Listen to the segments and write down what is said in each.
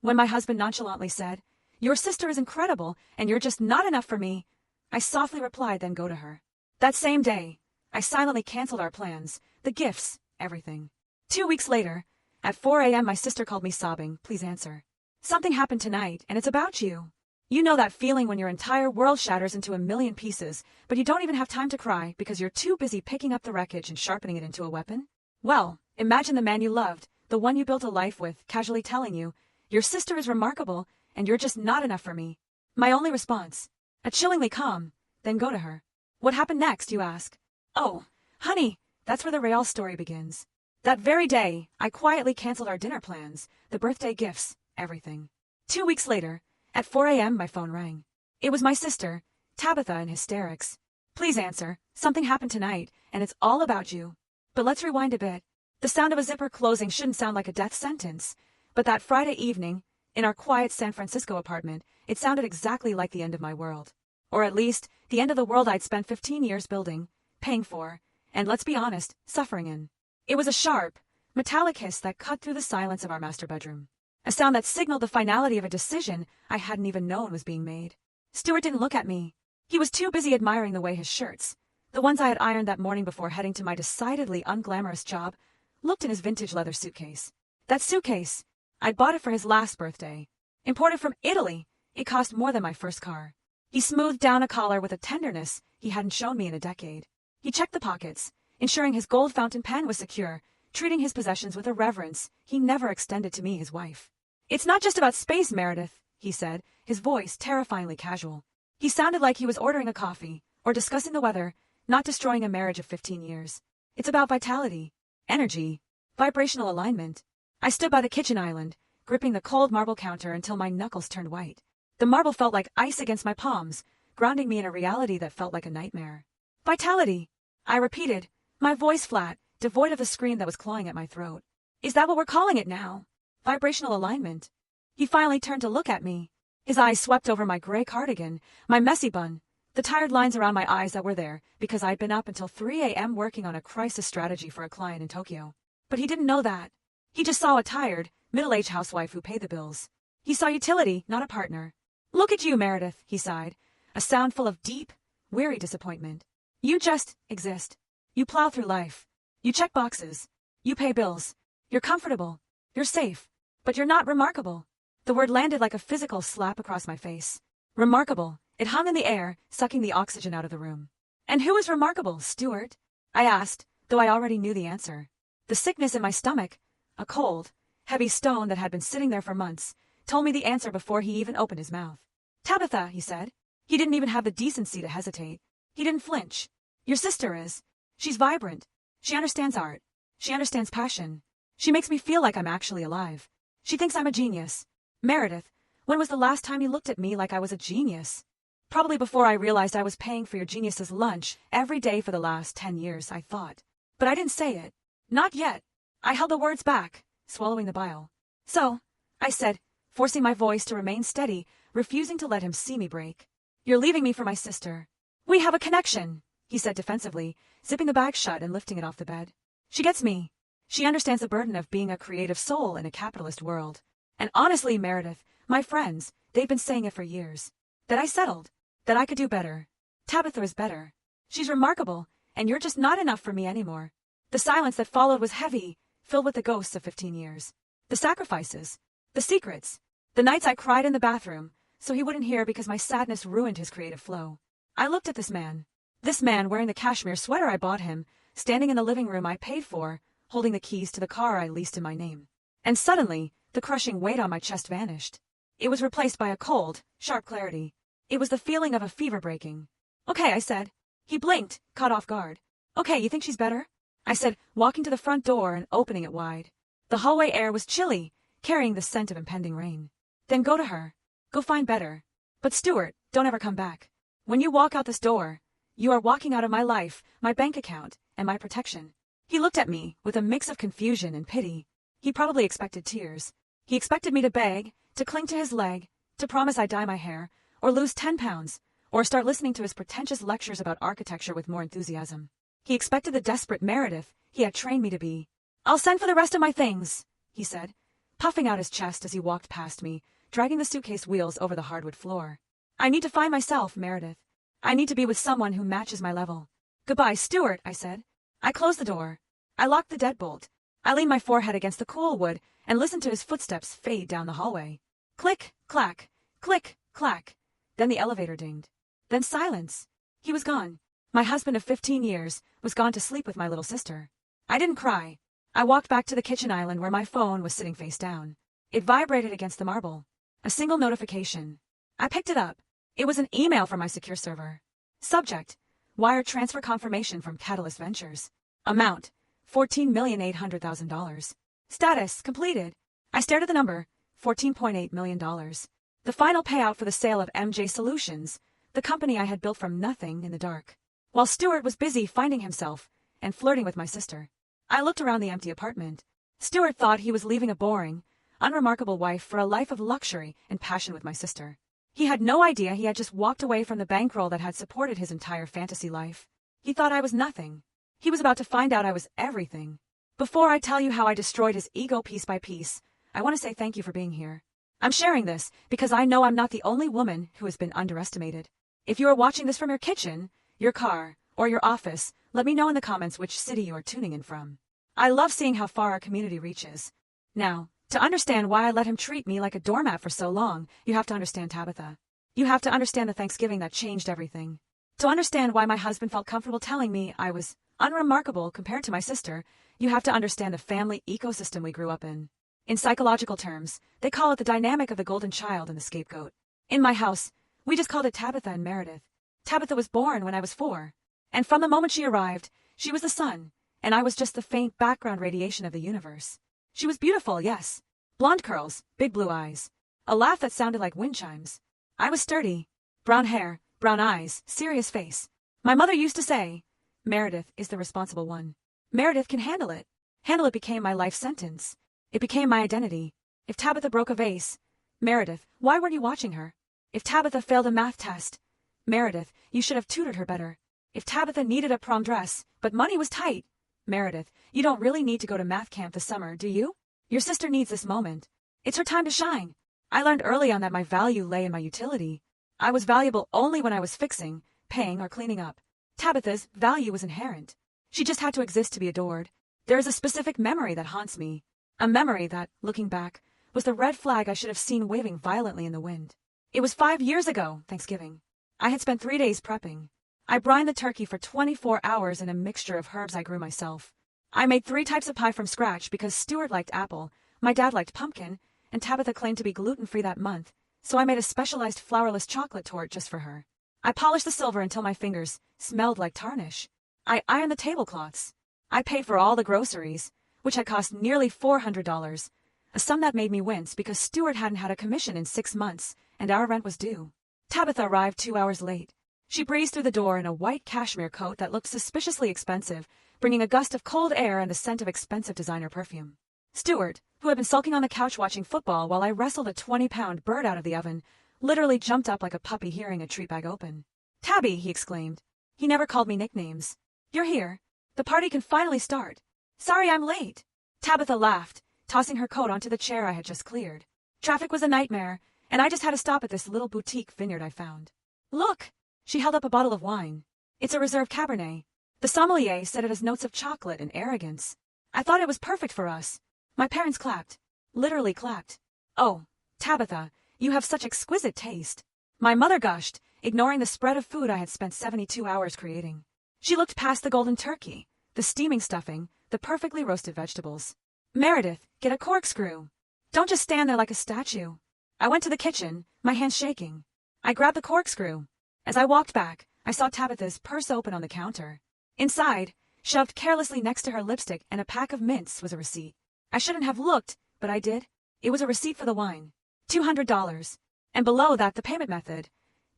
When my husband nonchalantly said, "Your sister is incredible, and you're just not enough for me," I softly replied, "Then go to her." That same day, I silently canceled our plans, the gifts, everything. 2 weeks later, at 4 a.m. my sister called me sobbing. "Please answer. Something happened tonight, and it's about you." You know that feeling when your entire world shatters into a million pieces, but you don't even have time to cry because you're too busy picking up the wreckage and sharpening it into a weapon? Well, imagine the man you loved, the one you built a life with, casually telling you, "Your sister is remarkable, and you're just not enough for me." My only response, a chillingly calm, "Then go to her." What happened next, you ask? Oh, honey, that's where the real story begins. That very day, I quietly canceled our dinner plans, the birthday gifts, everything. 2 weeks later, at 4 a.m. my phone rang. It was my sister, Tabitha, in hysterics. "Please answer. Something happened tonight, and it's all about you." But let's rewind a bit. The sound of a zipper closing shouldn't sound like a death sentence. But that Friday evening, in our quiet San Francisco apartment, it sounded exactly like the end of my world. Or at least, the end of the world I'd spent 15 years building, paying for, and let's be honest, suffering in. It was a sharp, metallic hiss that cut through the silence of our master bedroom. A sound that signaled the finality of a decision I hadn't even known was being made. Stuart didn't look at me. He was too busy admiring the way his shirts, the ones I had ironed that morning before heading to my decidedly unglamorous job, looked in his vintage leather suitcase. That suitcase, I'd bought it for his last birthday. Imported from Italy, it cost more than my first car. He smoothed down a collar with a tenderness he hadn't shown me in a decade. He checked the pockets, ensuring his gold fountain pen was secure, treating his possessions with a reverence he never extended to me, his wife. "It's not just about space, Meredith," he said, his voice terrifyingly casual. He sounded like he was ordering a coffee, or discussing the weather, not destroying a marriage of 15 years. "It's about vitality, energy, vibrational alignment." I stood by the kitchen island, gripping the cold marble counter until my knuckles turned white. The marble felt like ice against my palms, grounding me in a reality that felt like a nightmare. "Vitality," I repeated, my voice flat, devoid of the scream that was clawing at my throat. "Is that what we're calling it now? Vibrational alignment?" He finally turned to look at me. His eyes swept over my gray cardigan, my messy bun, the tired lines around my eyes that were there because I'd been up until 3 a.m. working on a crisis strategy for a client in Tokyo. But he didn't know that. He just saw a tired, middle-aged housewife who paid the bills. He saw utility, not a partner. "Look at you, Meredith," he sighed, a sound full of deep, weary disappointment. "You just exist. You plow through life. You check boxes. You pay bills. You're comfortable. You're safe. But you're not remarkable." The word landed like a physical slap across my face. Remarkable. It hung in the air, sucking the oxygen out of the room. "And who is remarkable, Stuart?" I asked, though I already knew the answer. The sickness in my stomach, a cold, heavy stone that had been sitting there for months, told me the answer before he even opened his mouth. "Tabitha," he said. He didn't even have the decency to hesitate. He didn't flinch. "Your sister is. She's vibrant. She understands art. She understands passion. She makes me feel like I'm actually alive. She thinks I'm a genius." Meredith, when was the last time you looked at me like I was a genius? Probably before I realized I was paying for your genius's lunch every day for the last 10 years, I thought. But I didn't say it. Not yet. I held the words back, swallowing the bile. "So," I said, forcing my voice to remain steady, refusing to let him see me break. "You're leaving me for my sister." "We have a connection," he said defensively, zipping the bag shut and lifting it off the bed. "She gets me. She understands the burden of being a creative soul in a capitalist world. And honestly, Meredith, my friends, they've been saying it for years. That I settled. That I could do better. Tabitha is better. She's remarkable, and you're just not enough for me anymore." The silence that followed was heavy, filled with the ghosts of 15 years. The sacrifices. The secrets. The nights I cried in the bathroom, so he wouldn't hear because my sadness ruined his creative flow. I looked at this man. This man wearing the cashmere sweater I bought him, standing in the living room I paid for, holding the keys to the car I leased in my name. And suddenly, the crushing weight on my chest vanished. It was replaced by a cold, sharp clarity. It was the feeling of a fever breaking. "Okay," I said. He blinked, caught off guard. "Okay, you think she's better?" I said, walking to the front door and opening it wide. The hallway air was chilly, carrying the scent of impending rain. "Then go to her. Go find better. But Stuart, don't ever come back. When you walk out this door, you are walking out of my life, my bank account, and my protection." He looked at me with a mix of confusion and pity. He probably expected tears. He expected me to beg, to cling to his leg, to promise I'd dye my hair, or lose 10 pounds, or start listening to his pretentious lectures about architecture with more enthusiasm. He expected the desperate Meredith he had trained me to be. "I'll send for the rest of my things," he said, puffing out his chest as he walked past me, dragging the suitcase wheels over the hardwood floor. I need to find myself, Meredith. I need to be with someone who matches my level. Goodbye, Stuart, I said. I closed the door. I locked the deadbolt. I leaned my forehead against the cool wood and listened to his footsteps fade down the hallway. Click, clack, click, clack. Then the elevator dinged. Then silence. He was gone. My husband of 15 years was gone to sleep with my little sister. I didn't cry. I walked back to the kitchen island where my phone was sitting face down. It vibrated against the marble. A single notification. I picked it up. It was an email from my secure server. Subject: wire transfer confirmation from Catalyst Ventures. Amount: $14,800,000. Status: completed. I stared at the number. $14.8 million. The final payout for the sale of MJ Solutions, the company I had built from nothing in the dark. While Stuart was busy finding himself and flirting with my sister, I looked around the empty apartment. Stuart thought he was leaving a boring, unremarkable wife for a life of luxury and passion with my sister. He had no idea he had just walked away from the bankroll that had supported his entire fantasy life. He thought I was nothing. He was about to find out I was everything. Before I tell you how I destroyed his ego piece by piece, I want to say thank you for being here. I'm sharing this because I know I'm not the only woman who has been underestimated. If you are watching this from your kitchen, your car, or your office, let me know in the comments which city you are tuning in from. I love seeing how far our community reaches. Now, to understand why I let him treat me like a doormat for so long, you have to understand Tabitha. You have to understand the Thanksgiving that changed everything. To understand why my husband felt comfortable telling me I was unremarkable compared to my sister, you have to understand the family ecosystem we grew up in. In psychological terms, they call it the dynamic of the golden child and the scapegoat. In my house, we just called it Tabitha and Meredith. Tabitha was born when I was 4. And from the moment she arrived, she was the sun, and I was just the faint background radiation of the universe. She was beautiful, yes. Blonde curls, big blue eyes. A laugh that sounded like wind chimes. I was sturdy. Brown hair, brown eyes, serious face. My mother used to say, Meredith is the responsible one. Meredith can handle it. Handle it became my life sentence. It became my identity. If Tabitha broke a vase, Meredith, why weren't you watching her? If Tabitha failed a math test, Meredith, you should have tutored her better. If Tabitha needed a prom dress, but money was tight, Meredith, you don't really need to go to math camp this summer, do you? Your sister needs this moment. It's her time to shine. I learned early on that my value lay in my utility. I was valuable only when I was fixing, paying, or cleaning up. Tabitha's value was inherent. She just had to exist to be adored. There is a specific memory that haunts me. A memory that, looking back, was the red flag I should have seen waving violently in the wind. It was 5 years ago, Thanksgiving. I had spent 3 days prepping. I brined the turkey for 24 hours in a mixture of herbs I grew myself. I made 3 types of pie from scratch because Stuart liked apple, my dad liked pumpkin, and Tabitha claimed to be gluten-free that month, so I made a specialized flourless chocolate torte just for her. I polished the silver until my fingers smelled like tarnish. I ironed the tablecloths. I paid for all the groceries, which had cost nearly $400, a sum that made me wince because Stuart hadn't had a commission in 6 months, and our rent was due. Tabitha arrived 2 hours late. She breezed through the door in a white cashmere coat that looked suspiciously expensive, bringing a gust of cold air and the scent of expensive designer perfume. Stuart, who had been sulking on the couch watching football while I wrestled a 20-pound bird out of the oven, literally jumped up like a puppy hearing a treat bag open. "Tabby," he exclaimed. He never called me nicknames. "You're here. The party can finally start. Sorry I'm late." Tabitha laughed, tossing her coat onto the chair I had just cleared. Traffic was a nightmare, and I just had to stop at this little boutique vineyard I found. "Look!" She held up a bottle of wine. "It's a reserve Cabernet. The sommelier said it has notes of chocolate and arrogance. I thought it was perfect for us." My parents clapped. Literally clapped. "Oh, Tabitha, you have such exquisite taste." My mother gushed, ignoring the spread of food I had spent 72 hours creating. She looked past the golden turkey, the steaming stuffing, the perfectly roasted vegetables. "Meredith, get a corkscrew. Don't just stand there like a statue." I went to the kitchen, my hands shaking. I grabbed the corkscrew. As I walked back, I saw Tabitha's purse open on the counter. Inside, shoved carelessly next to her lipstick and a pack of mints, was a receipt. I shouldn't have looked, but I did. It was a receipt for the wine. $200. And below that, the payment method.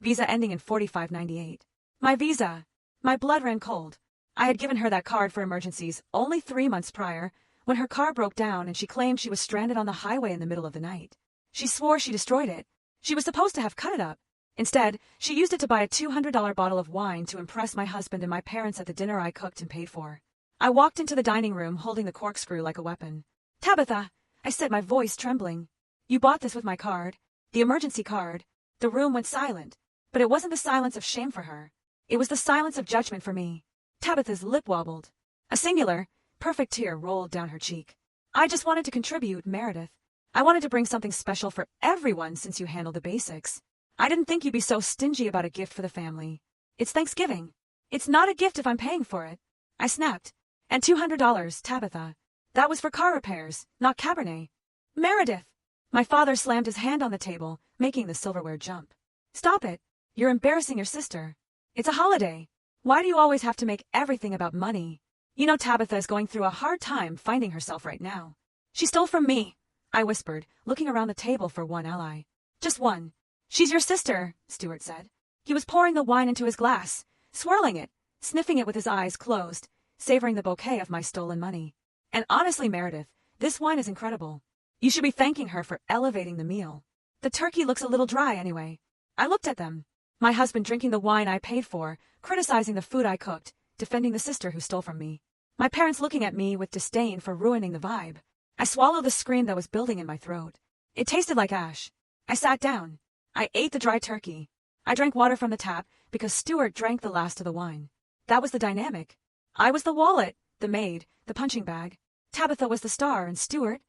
Visa ending in 4598. My Visa. My blood ran cold. I had given her that card for emergencies only 3 months prior, when her car broke down and she claimed she was stranded on the highway in the middle of the night. She swore she destroyed it. She was supposed to have cut it up. Instead, she used it to buy a $200 bottle of wine to impress my husband and my parents at the dinner I cooked and paid for. I walked into the dining room holding the corkscrew like a weapon. "Tabitha, I said, my voice trembling. You bought this with my card. The emergency card. The room went silent. But it wasn't the silence of shame for her. It was the silence of judgment for me. Tabitha's lip wobbled. A singular, perfect tear rolled down her cheek. I just wanted to contribute, Meredith. I wanted to bring something special for everyone since you handled the basics. I didn't think you'd be so stingy about a gift for the family. It's Thanksgiving. It's not a gift if I'm paying for it. I snapped. And $200, Tabitha. That was for car repairs, not Cabernet. Meredith! My father slammed his hand on the table, making the silverware jump. Stop it. You're embarrassing your sister. It's a holiday. Why do you always have to make everything about money? You know Tabitha is going through a hard time finding herself right now. She stole from me, I whispered, looking around the table for one ally. Just one. She's your sister, Stuart said. He was pouring the wine into his glass, swirling it, sniffing it with his eyes closed, savoring the bouquet of my stolen money. And honestly, Meredith, this wine is incredible. You should be thanking her for elevating the meal. The turkey looks a little dry anyway. I looked at them. My husband drinking the wine I paid for, criticizing the food I cooked, defending the sister who stole from me. My parents looking at me with disdain for ruining the vibe. I swallowed the scream that was building in my throat. It tasted like ash. I sat down. I ate the dry turkey. I drank water from the tap because Stuart drank the last of the wine. That was the dynamic. I was the wallet, the maid, the punching bag. Tabitha was the star and Stuart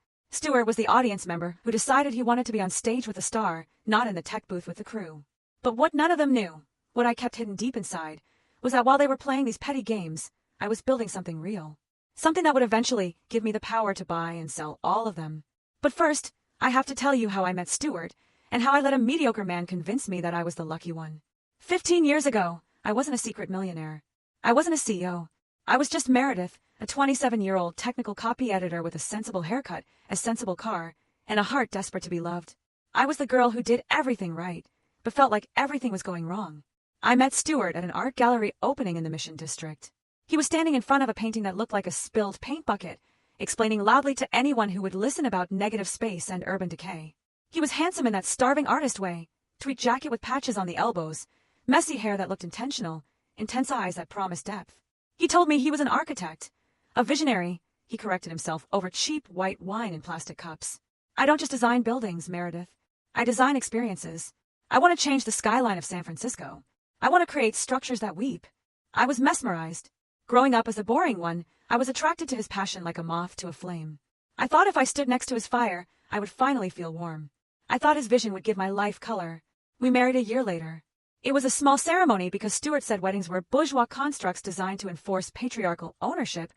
was the audience member who decided he wanted to be on stage with the star, not in the tech booth with the crew. But what none of them knew, what I kept hidden deep inside, was that while they were playing these petty games, I was building something real. Something that would eventually give me the power to buy and sell all of them. But first, I have to tell you how I met Stuart, and how I let a mediocre man convince me that I was the lucky one. 15 years ago, I wasn't a secret millionaire. I wasn't a CEO. I was just Meredith, a 27-year-old technical copy editor with a sensible haircut, a sensible car, and a heart desperate to be loved. I was the girl who did everything right, but felt like everything was going wrong. I met Stuart at an art gallery opening in the Mission District. He was standing in front of a painting that looked like a spilled paint bucket, explaining loudly to anyone who would listen about negative space and urban decay. He was handsome in that starving artist way, tweed jacket with patches on the elbows, messy hair that looked intentional, intense eyes that promised depth. He told me he was an architect, a visionary, he corrected himself over cheap white wine in plastic cups. I don't just design buildings, Meredith. I design experiences. I want to change the skyline of San Francisco. I want to create structures that weep. I was mesmerized. Growing up as a boring one, I was attracted to his passion like a moth to a flame. I thought if I stood next to his fire, I would finally feel warm. I thought his vision would give my life color. We married a year later. It was a small ceremony because Stuart said weddings were bourgeois constructs designed to enforce patriarchal ownership,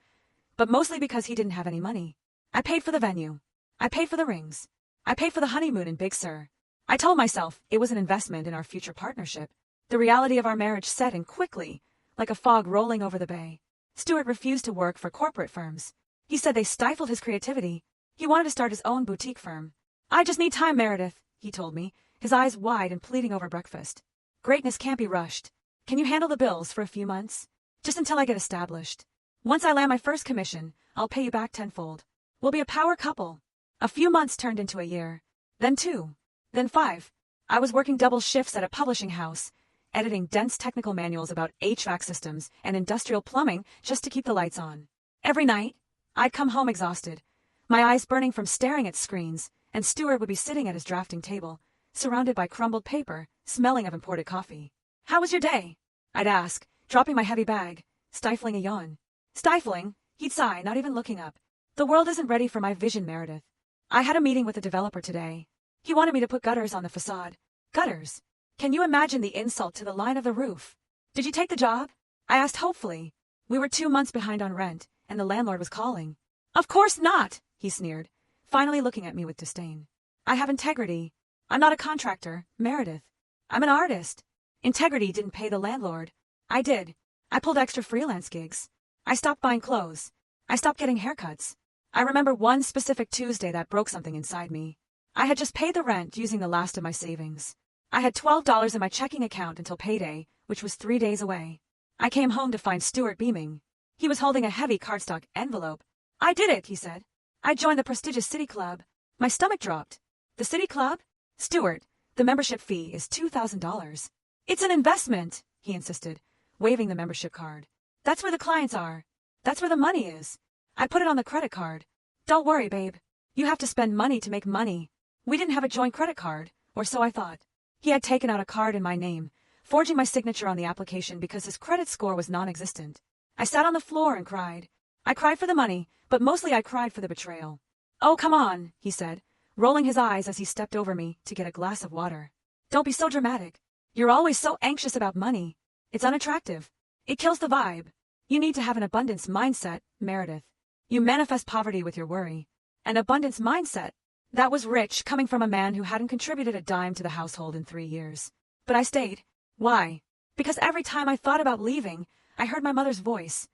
but mostly because he didn't have any money. I paid for the venue. I paid for the rings. I paid for the honeymoon in Big Sur. I told myself it was an investment in our future partnership. The reality of our marriage set in quickly, like a fog rolling over the bay. Stuart refused to work for corporate firms. He said they stifled his creativity. He wanted to start his own boutique firm. I just need time, Meredith, he told me, his eyes wide and pleading over breakfast. Greatness can't be rushed. Can you handle the bills for a few months? Just until I get established. Once I land my first commission, I'll pay you back tenfold. We'll be a power couple. A few months turned into a year. Then 2. Then 5. I was working double shifts at a publishing house, editing dense technical manuals about HVAC systems and industrial plumbing just to keep the lights on. Every night, I'd come home exhausted, my eyes burning from staring at screens, and Stuart would be sitting at his drafting table, surrounded by crumbled paper, smelling of imported coffee. How was your day? I'd ask, dropping my heavy bag, stifling a yawn. Stifling, he'd sigh, not even looking up. The world isn't ready for my vision, Meredith. I had a meeting with a developer today. He wanted me to put gutters on the facade. Gutters. Can you imagine the insult to the line of the roof? Did you take the job? I asked hopefully. We were 2 months behind on rent, and the landlord was calling. Of course not, he sneered, finally looking at me with disdain. I have integrity. I'm not a contractor, Meredith. I'm an artist. Integrity didn't pay the landlord. I did. I pulled extra freelance gigs. I stopped buying clothes. I stopped getting haircuts. I remember one specific Tuesday that broke something inside me. I had just paid the rent using the last of my savings. I had $12 in my checking account until payday, which was 3 days away. I came home to find Stuart beaming. He was holding a heavy cardstock envelope. I did it, he said. I joined the prestigious City Club. My stomach dropped. The City Club? Stuart, the membership fee is $2,000. It's an investment, he insisted, waving the membership card. That's where the clients are. That's where the money is. I put it on the credit card. Don't worry, babe. You have to spend money to make money. We didn't have a joint credit card, or so I thought. He had taken out a card in my name, forging my signature on the application because his credit score was non-existent. I sat on the floor and cried. I cried for the money, but mostly I cried for the betrayal. "Oh, come on," he said, rolling his eyes as he stepped over me to get a glass of water. "Don't be so dramatic. You're always so anxious about money. It's unattractive. It kills the vibe. You need to have an abundance mindset, Meredith. You manifest poverty with your worry. An abundance mindset. That was rich coming from a man who hadn't contributed a dime to the household in 3 years. But I stayed. Why? Because every time I thought about leaving, I heard my mother's voice.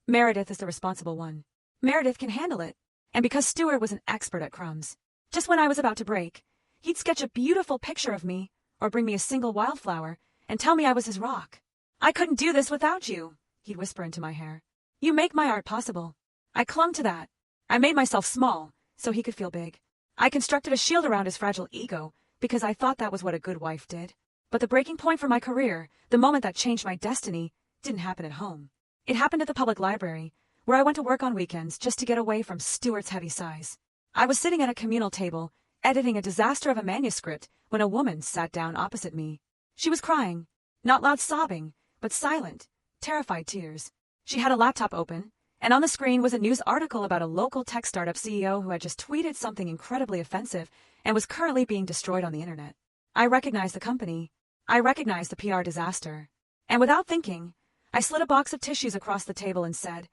Meredith is the responsible one. Meredith can handle it. And because Stuart was an expert at crumbs. Just when I was about to break, he'd sketch a beautiful picture of me, or bring me a single wildflower, and tell me I was his rock. "I couldn't do this without you," he'd whisper into my hair. "You make my art possible." I clung to that. I made myself small, so he could feel big. I constructed a shield around his fragile ego, because I thought that was what a good wife did. But the breaking point for my career, the moment that changed my destiny, didn't happen at home. It happened at the public library, where I went to work on weekends just to get away from Stuart's heavy sighs. I was sitting at a communal table, editing a disaster of a manuscript, when a woman sat down opposite me. She was crying, not loud sobbing, but silent, terrified tears. She had a laptop open, and on the screen was a news article about a local tech startup CEO who had just tweeted something incredibly offensive and was currently being destroyed on the internet. I recognized the company. I recognized the PR disaster. And without thinking, I slid a box of tissues across the table and said,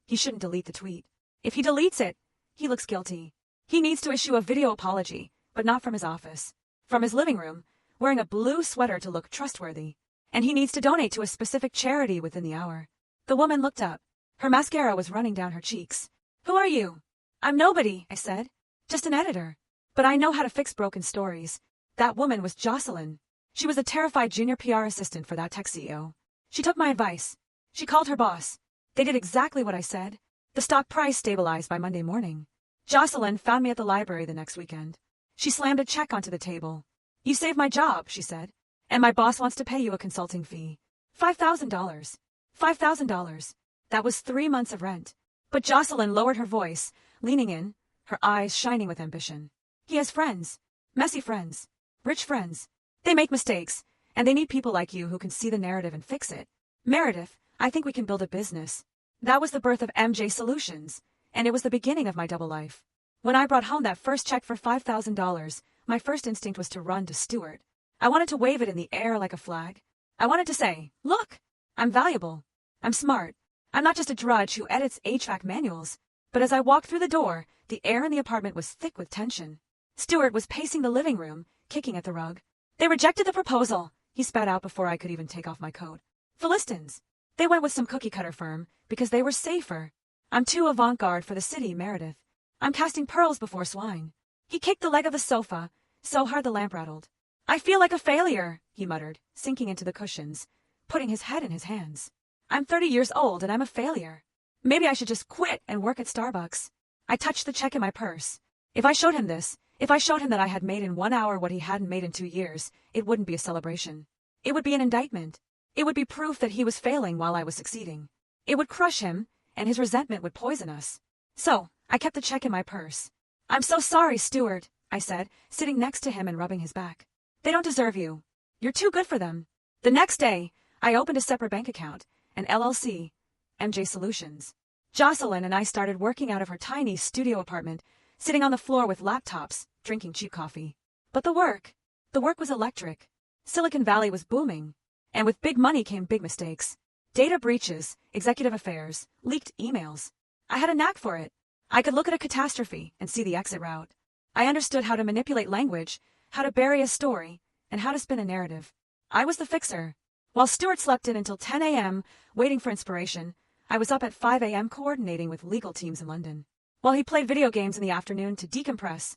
"He shouldn't delete the tweet. If he deletes it, he looks guilty. He needs to issue a video apology, but not from his office. From his living room, wearing a blue sweater to look trustworthy. And he needs to donate to a specific charity within the hour." The woman looked up. Her mascara was running down her cheeks. "Who are you?" "I'm nobody," I said. "Just an editor. But I know how to fix broken stories." That woman was Jocelyn. She was a terrified junior PR assistant for that tech CEO. She took my advice. She called her boss. They did exactly what I said. The stock price stabilized by Monday morning. Jocelyn found me at the library the next weekend. She slammed a check onto the table. "You saved my job," she said. "And my boss wants to pay you a consulting fee. $5,000. $5,000. That was 3 months of rent." But Jocelyn lowered her voice, leaning in, her eyes shining with ambition. "He has friends. Messy friends. Rich friends. They make mistakes, and they need people like you who can see the narrative and fix it. Meredith, I think we can build a business." That was the birth of MJ Solutions, and it was the beginning of my double life. When I brought home that first check for $5,000, my first instinct was to run to Stuart. I wanted to wave it in the air like a flag. I wanted to say, "Look, I'm valuable. I'm smart. I'm not just a drudge who edits HVAC manuals." But as I walked through the door, the air in the apartment was thick with tension. Stuart was pacing the living room, kicking at the rug. "They rejected the proposal," he spat out before I could even take off my coat. "Philistines. They went with some cookie-cutter firm because they were safer. I'm too avant-garde for the city, Meredith. I'm casting pearls before swine." He kicked the leg of the sofa, so hard the lamp rattled. "I feel like a failure," he muttered, sinking into the cushions, putting his head in his hands. "I'm 30 years old and I'm a failure. Maybe I should just quit and work at Starbucks." I touched the check in my purse. If I showed him this, if I showed him that I had made in 1 hour what he hadn't made in 2 years, it wouldn't be a celebration. It would be an indictment. It would be proof that he was failing while I was succeeding. It would crush him, and his resentment would poison us. So, I kept the check in my purse. "I'm so sorry, Stuart," I said, sitting next to him and rubbing his back. "They don't deserve you. You're too good for them." The next day, I opened a separate bank account, an LLC, MJ Solutions. Jocelyn and I started working out of her tiny studio apartment, sitting on the floor with laptops, drinking cheap coffee. But the work was electric. Silicon Valley was booming. And with big money came big mistakes. Data breaches, executive affairs, leaked emails. I had a knack for it. I could look at a catastrophe and see the exit route. I understood how to manipulate language, how to bury a story, and how to spin a narrative. I was the fixer. While Stuart slept in until 10 a.m., waiting for inspiration, I was up at 5 a.m. coordinating with legal teams in London. While he played video games in the afternoon to decompress,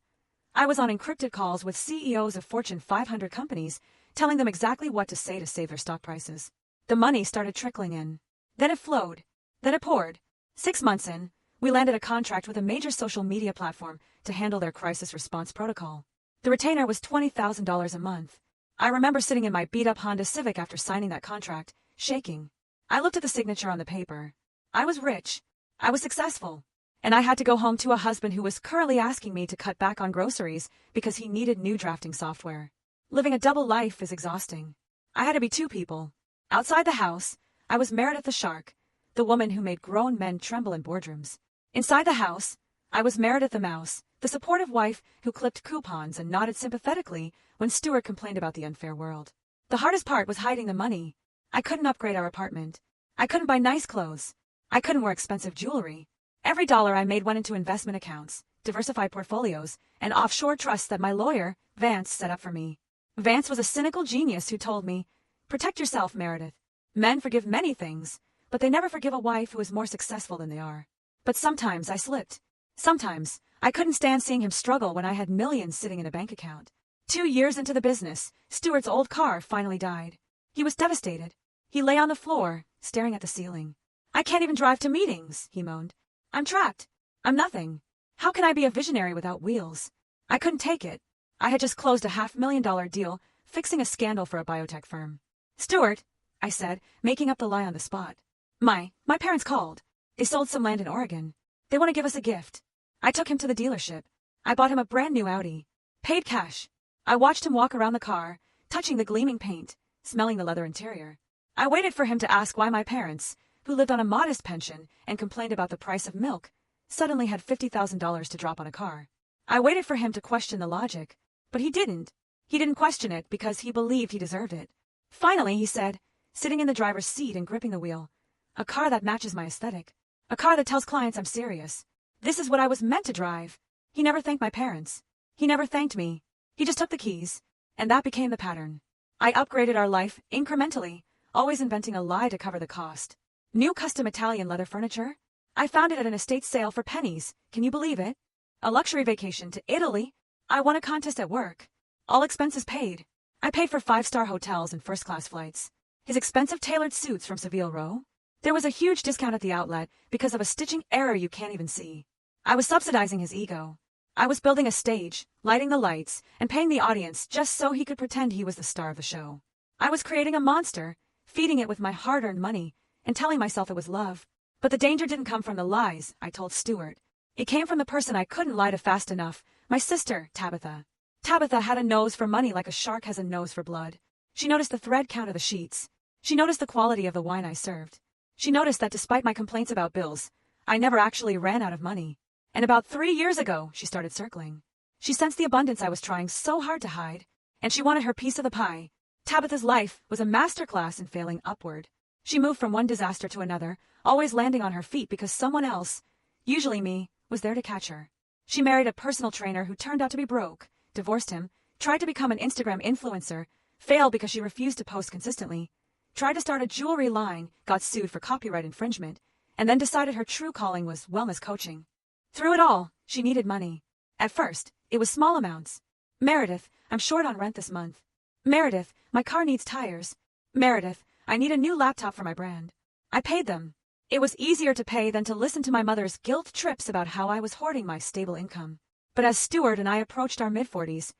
I was on encrypted calls with CEOs of Fortune 500 companies, telling them exactly what to say to save their stock prices. The money started trickling in. Then it flowed. Then it poured. 6 months in, we landed a contract with a major social media platform to handle their crisis response protocol. The retainer was $20,000 a month. I remember sitting in my beat-up Honda Civic after signing that contract, shaking. I looked at the signature on the paper. I was rich. I was successful. And I had to go home to a husband who was currently asking me to cut back on groceries because he needed new drafting software. Living a double life is exhausting. I had to be two people. Outside the house, I was Meredith the shark, the woman who made grown men tremble in boardrooms. Inside the house, I was Meredith the mouse, the supportive wife who clipped coupons and nodded sympathetically when Stuart complained about the unfair world. The hardest part was hiding the money. I couldn't upgrade our apartment. I couldn't buy nice clothes. I couldn't wear expensive jewelry. Every dollar I made went into investment accounts, diversified portfolios, and offshore trusts that my lawyer, Vance, set up for me. Vance was a cynical genius who told me, "Protect yourself, Meredith. Men forgive many things, but they never forgive a wife who is more successful than they are." But sometimes I slipped. Sometimes I couldn't stand seeing him struggle when I had millions sitting in a bank account. 2 years into the business, Stuart's old car finally died. He was devastated. He lay on the floor, staring at the ceiling. "I can't even drive to meetings," he moaned. "I'm trapped. I'm nothing. How can I be a visionary without wheels?" I couldn't take it. I had just closed a $500,000 deal, fixing a scandal for a biotech firm. "Stuart," I said, making up the lie on the spot. My parents called. They sold some land in Oregon. They want to give us a gift." I took him to the dealership. I bought him a brand new Audi. Paid cash. I watched him walk around the car, touching the gleaming paint, smelling the leather interior. I waited for him to ask why my parents, who lived on a modest pension and complained about the price of milk, suddenly had $50,000 to drop on a car. I waited for him to question the logic, but he didn't. He didn't question it because he believed he deserved it. Finally, he said, sitting in the driver's seat and gripping the wheel, "A car that matches my aesthetic. A car that tells clients I'm serious. This is what I was meant to drive." He never thanked my parents. He never thanked me. He just took the keys, and that became the pattern. I upgraded our life incrementally, always inventing a lie to cover the cost. New custom Italian leather furniture? I found it at an estate sale for pennies. Can you believe it? A luxury vacation to Italy? I won a contest at work. All expenses paid. I paid for 5-star hotels and first-class flights. His expensive tailored suits from Savile Row? There was a huge discount at the outlet because of a stitching error you can't even see. I was subsidizing his ego. I was building a stage, lighting the lights, and paying the audience just so he could pretend he was the star of the show. I was creating a monster, feeding it with my hard-earned money, and telling myself it was love. But the danger didn't come from the lies I told Stuart. It came from the person I couldn't lie to fast enough, my sister, Tabitha. Tabitha had a nose for money like a shark has a nose for blood. She noticed the thread count of the sheets. She noticed the quality of the wine I served. She noticed that despite my complaints about bills, I never actually ran out of money. And about 3 years ago, she started circling. She sensed the abundance I was trying so hard to hide, and she wanted her piece of the pie. Tabitha's life was a masterclass in failing upward. She moved from one disaster to another, always landing on her feet because someone else, usually me, was there to catch her. She married a personal trainer who turned out to be broke, divorced him, tried to become an Instagram influencer, failed because she refused to post consistently, tried to start a jewelry line, got sued for copyright infringement, and then decided her true calling was wellness coaching. Through it all, she needed money. At first, it was small amounts. "Meredith, I'm short on rent this month." "Meredith, my car needs tires." "Meredith, I need a new laptop for my brand." I paid them. It was easier to pay than to listen to my mother's guilt trips about how I was hoarding my stable income. But as Stuart and I approached our mid-40s,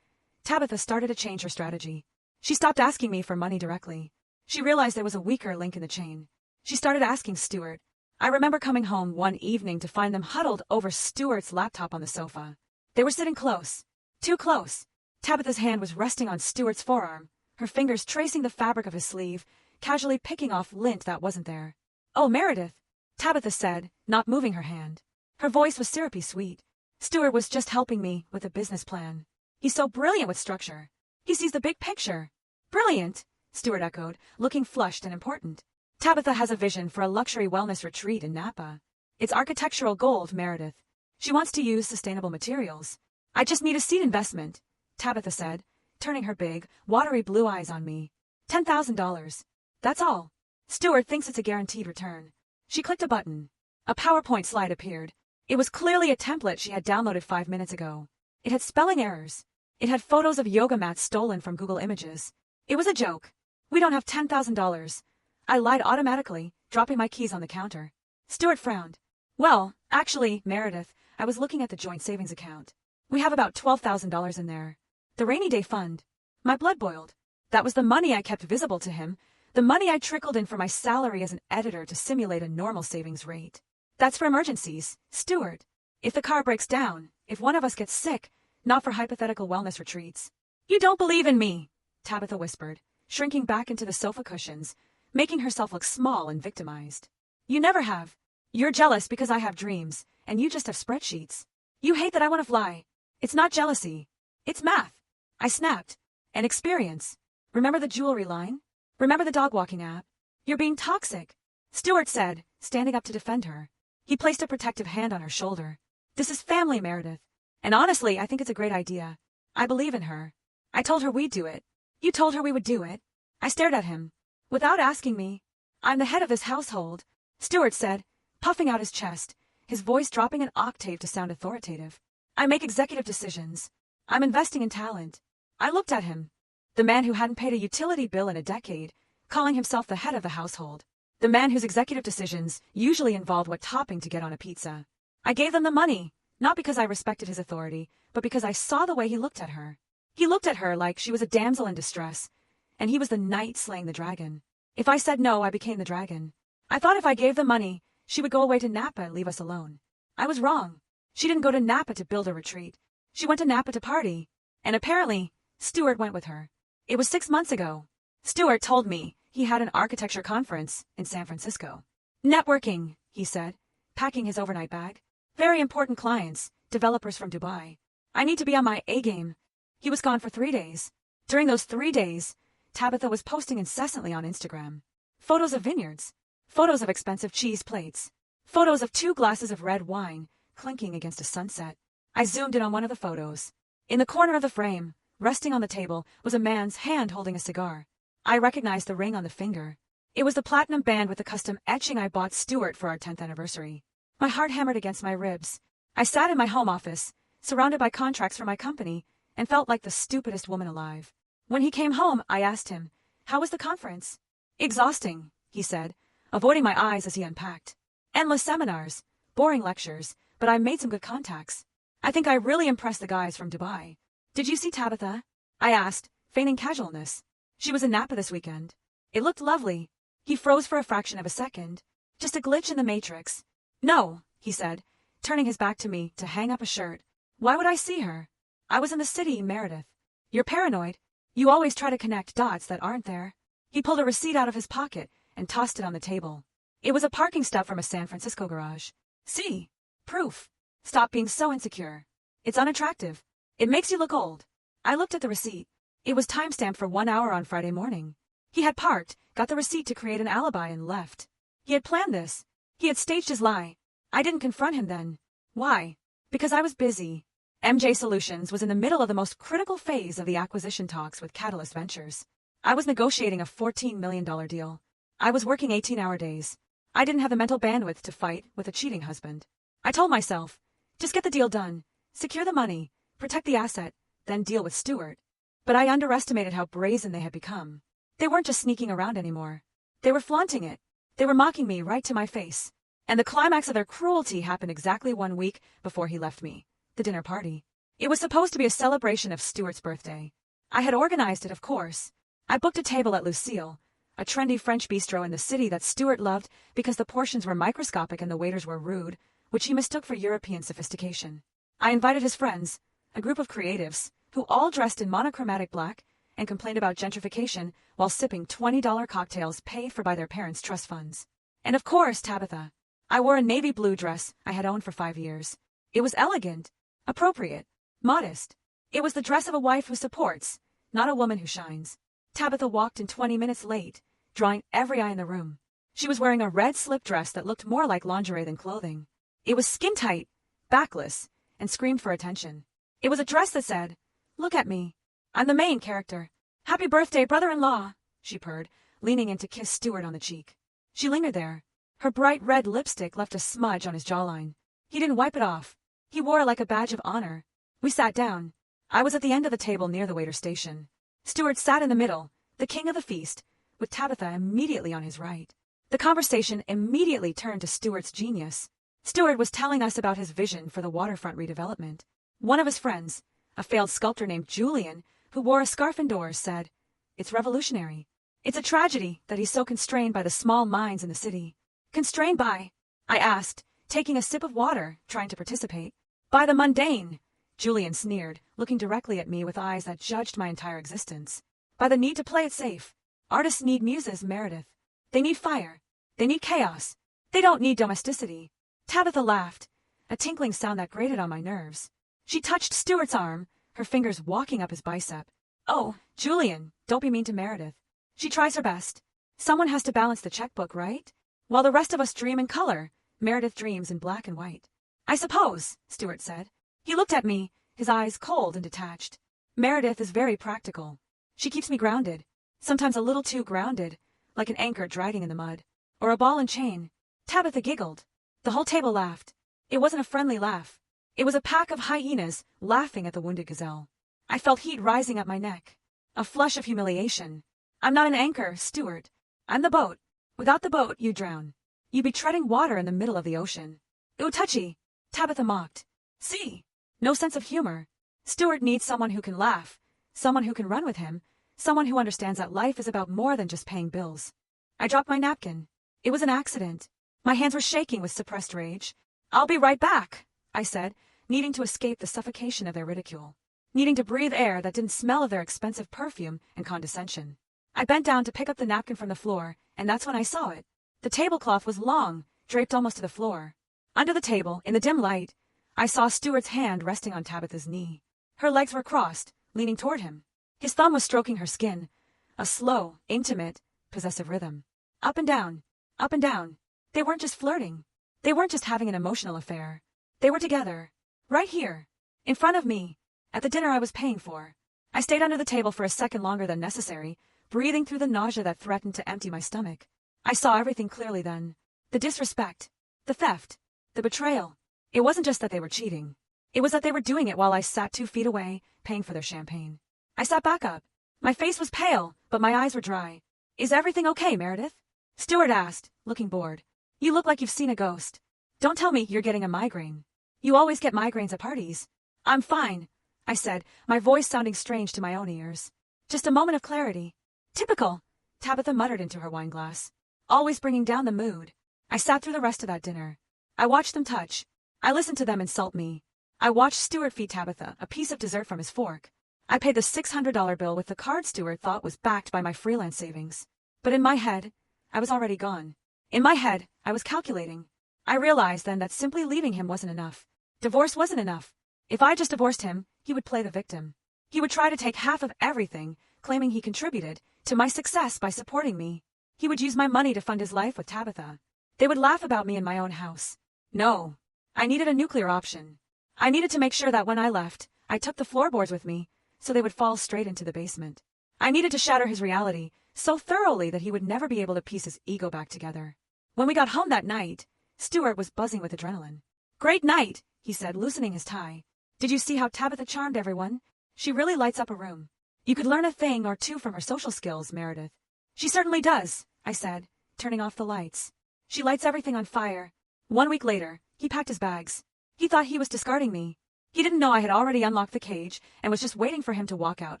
Tabitha started to change her strategy. She stopped asking me for money directly. She realized there was a weaker link in the chain. She started asking Stuart. I remember coming home one evening to find them huddled over Stuart's laptop on the sofa. They were sitting close. Too close. Tabitha's hand was resting on Stuart's forearm, her fingers tracing the fabric of his sleeve, casually picking off lint that wasn't there. "Oh, Meredith," Tabitha said, not moving her hand. Her voice was syrupy sweet. "Stuart was just helping me with a business plan. He's so brilliant with structure. He sees the big picture." "Brilliant," Stuart echoed, looking flushed and important. "Tabitha has a vision for a luxury wellness retreat in Napa. It's architectural gold, Meredith. She wants to use sustainable materials. I just need a seed investment," Tabitha said, turning her big, watery blue eyes on me. $10,000. That's all. Stuart thinks it's a guaranteed return." She clicked a button. A PowerPoint slide appeared. It was clearly a template she had downloaded 5 minutes ago. It had spelling errors. It had photos of yoga mats stolen from Google Images. It was a joke. "We don't have $10,000. I lied automatically, dropping my keys on the counter. Stuart frowned. "Well, actually, Meredith, I was looking at the joint savings account. We have about $12,000 in there. The rainy day fund." My blood boiled. That was the money I kept visible to him, the money I trickled in for my salary as an editor to simulate a normal savings rate. "That's for emergencies, Stuart." If the car breaks down, if one of us gets sick, not for hypothetical wellness retreats. You don't believe in me, Tabitha whispered, shrinking back into the sofa cushions, making herself look small and victimized. You never have. You're jealous because I have dreams, and you just have spreadsheets. You hate that I want to fly. It's not jealousy. It's math. I snapped. And experience. Remember the jewelry line? Remember the dog walking app? You're being toxic, Stuart said, standing up to defend her. He placed a protective hand on her shoulder. This is family, Meredith. And honestly, I think it's a great idea. I believe in her. I told her we'd do it. You told her we would do it. I stared at him. Without asking me. I'm the head of this household, Stuart said, puffing out his chest, his voice dropping an octave to sound authoritative. I make executive decisions. I'm investing in talent. I looked at him. The man who hadn't paid a utility bill in a decade, calling himself the head of the household. The man whose executive decisions usually involved what topping to get on a pizza. I gave them the money, not because I respected his authority, but because I saw the way he looked at her. He looked at her like she was a damsel in distress, and he was the knight slaying the dragon. If I said no, I became the dragon. I thought if I gave the money, she would go away to Napa and leave us alone. I was wrong. She didn't go to Napa to build a retreat. She went to Napa to party. And apparently, Stuart went with her. It was 6 months ago. Stuart told me he had an architecture conference in San Francisco. Networking, he said, packing his overnight bag. Very important clients, developers from Dubai. I need to be on my A game. He was gone for 3 days. During those 3 days, Tabitha was posting incessantly on Instagram. Photos of vineyards. Photos of expensive cheese plates. Photos of 2 glasses of red wine clinking against a sunset. I zoomed in on one of the photos. In the corner of the frame, resting on the table, was a man's hand holding a cigar. I recognized the ring on the finger. It was the platinum band with the custom etching I bought Stuart for our 10th anniversary. My heart hammered against my ribs. I sat in my home office, surrounded by contracts for my company, and felt like the stupidest woman alive. When he came home, I asked him, "How was the conference?" "Exhausting," he said, avoiding my eyes as he unpacked. "Endless seminars, boring lectures, but I made some good contacts. I think I really impressed the guys from Dubai." "Did you see Tabitha?" I asked, feigning casualness. "She was in Napa this weekend. It looked lovely." He froze for a fraction of a second. "Just a glitch in the matrix." "No," he said, turning his back to me to hang up a shirt. "Why would I see her? I was in the city, Meredith." "You're paranoid. You always try to connect dots that aren't there." He pulled a receipt out of his pocket and tossed it on the table. It was a parking stub from a San Francisco garage. "See? Proof. Stop being so insecure. It's unattractive. It makes you look old." I looked at the receipt. It was timestamped for 1 hour on Friday morning. He had parked, got the receipt to create an alibi, and left. He had planned this. He had staged his lie. I didn't confront him then. Why? Because I was busy. MJ Solutions was in the middle of the most critical phase of the acquisition talks with Catalyst Ventures. I was negotiating a $14 million deal. I was working 18-hour days. I didn't have the mental bandwidth to fight with a cheating husband. I told myself, just get the deal done, secure the money, protect the asset, then deal with Stuart. But I underestimated how brazen they had become. They weren't just sneaking around anymore. They were flaunting it. They were mocking me right to my face. And the climax of their cruelty happened exactly 1 week before he left me, the dinner party. It was supposed to be a celebration of Stuart's birthday. I had organized it, of course. I booked a table at Lucille, a trendy French bistro in the city that Stuart loved because the portions were microscopic and the waiters were rude, which he mistook for European sophistication. I invited his friends, a group of creatives, who all dressed in monochromatic black and complained about gentrification while sipping $20 cocktails paid for by their parents' trust funds. And of course, Tabitha. I wore a navy blue dress I had owned for 5 years. It was elegant, appropriate, modest. It was the dress of a wife who supports, not a woman who shines. Tabitha walked in 20 minutes late, drawing every eye in the room. She was wearing a red slip dress that looked more like lingerie than clothing. It was skin-tight, backless, and screamed for attention. It was a dress that said, "Look at me. I'm the main character. Happy birthday, brother-in-law," she purred, leaning in to kiss Stuart on the cheek. She lingered there. Her bright red lipstick left a smudge on his jawline. He didn't wipe it off. He wore it like a badge of honor. We sat down. I was at the end of the table near the waiter station. Stuart sat in the middle, the king of the feast, with Tabitha immediately on his right. The conversation immediately turned to Stuart's genius. Stuart was telling us about his vision for the waterfront redevelopment. One of his friends, a failed sculptor named Julian, who wore a scarf indoors, said, "It's revolutionary. It's a tragedy that he's so constrained by the small minds in the city." "Constrained by?" I asked, taking a sip of water, trying to participate. By the mundane, Julian sneered, looking directly at me with eyes that judged my entire existence. By the need to play it safe. Artists need muses, Meredith. They need fire. They need chaos. They don't need domesticity. Tabitha laughed, a tinkling sound that grated on my nerves. She touched Stuart's arm, her fingers walking up his bicep. Oh, Julian, don't be mean to Meredith. She tries her best. Someone has to balance the checkbook, right? While the rest of us dream in color, Meredith dreams in black and white. I suppose, Stuart said. He looked at me, his eyes cold and detached. Meredith is very practical. She keeps me grounded, sometimes a little too grounded, like an anchor dragging in the mud. Or a ball and chain. Tabitha giggled. The whole table laughed. It wasn't a friendly laugh. It was a pack of hyenas laughing at the wounded gazelle. I felt heat rising up my neck. A flush of humiliation. I'm not an anchor, Stuart. I'm the boat. Without the boat, you drown. You'd be treading water in the middle of the ocean. Ooh, touchy, Tabitha mocked. See? No sense of humor. Stuart needs someone who can laugh, someone who can run with him, someone who understands that life is about more than just paying bills. I dropped my napkin. It was an accident. My hands were shaking with suppressed rage. I'll be right back, I said, needing to escape the suffocation of their ridicule, needing to breathe air that didn't smell of their expensive perfume and condescension. I bent down to pick up the napkin from the floor, and that's when I saw it. The tablecloth was long, draped almost to the floor. Under the table, in the dim light, I saw Stuart's hand resting on Tabitha's knee. Her legs were crossed, leaning toward him. His thumb was stroking her skin, a slow, intimate, possessive rhythm. Up and down, up and down. They weren't just flirting. They weren't just having an emotional affair. They were together, right here, in front of me, at the dinner I was paying for. I stayed under the table for a second longer than necessary, breathing through the nausea that threatened to empty my stomach. I saw everything clearly then. The disrespect, the theft, the betrayal. It wasn't just that they were cheating. It was that they were doing it while I sat 2 feet away, paying for their champagne. I sat back up. My face was pale, but my eyes were dry. Is everything okay, Meredith? Stuart asked, looking bored. You look like you've seen a ghost. Don't tell me you're getting a migraine. You always get migraines at parties. I'm fine, I said, my voice sounding strange to my own ears. Just a moment of clarity. Typical, Tabitha muttered into her wineglass. Always bringing down the mood. I sat through the rest of that dinner. I watched them touch. I listened to them insult me. I watched Stuart feed Tabitha a piece of dessert from his fork. I paid the $600 bill with the card Stuart thought was backed by my freelance savings. But in my head, I was already gone. In my head, I was calculating. I realized then that simply leaving him wasn't enough. Divorce wasn't enough. If I just divorced him, he would play the victim. He would try to take half of everything, claiming he contributed to my success by supporting me. He would use my money to fund his life with Tabitha. They would laugh about me in my own house. No. I needed a nuclear option. I needed to make sure that when I left, I took the floorboards with me, so they would fall straight into the basement. I needed to shatter his reality so thoroughly that he would never be able to piece his ego back together. When we got home that night, Stuart was buzzing with adrenaline. Great night, he said, loosening his tie. Did you see how Tabitha charmed everyone? She really lights up a room. You could learn a thing or two from her social skills, Meredith. She certainly does, I said, turning off the lights. She lights everything on fire. 1 week later, he packed his bags. He thought he was discarding me. He didn't know I had already unlocked the cage and was just waiting for him to walk out,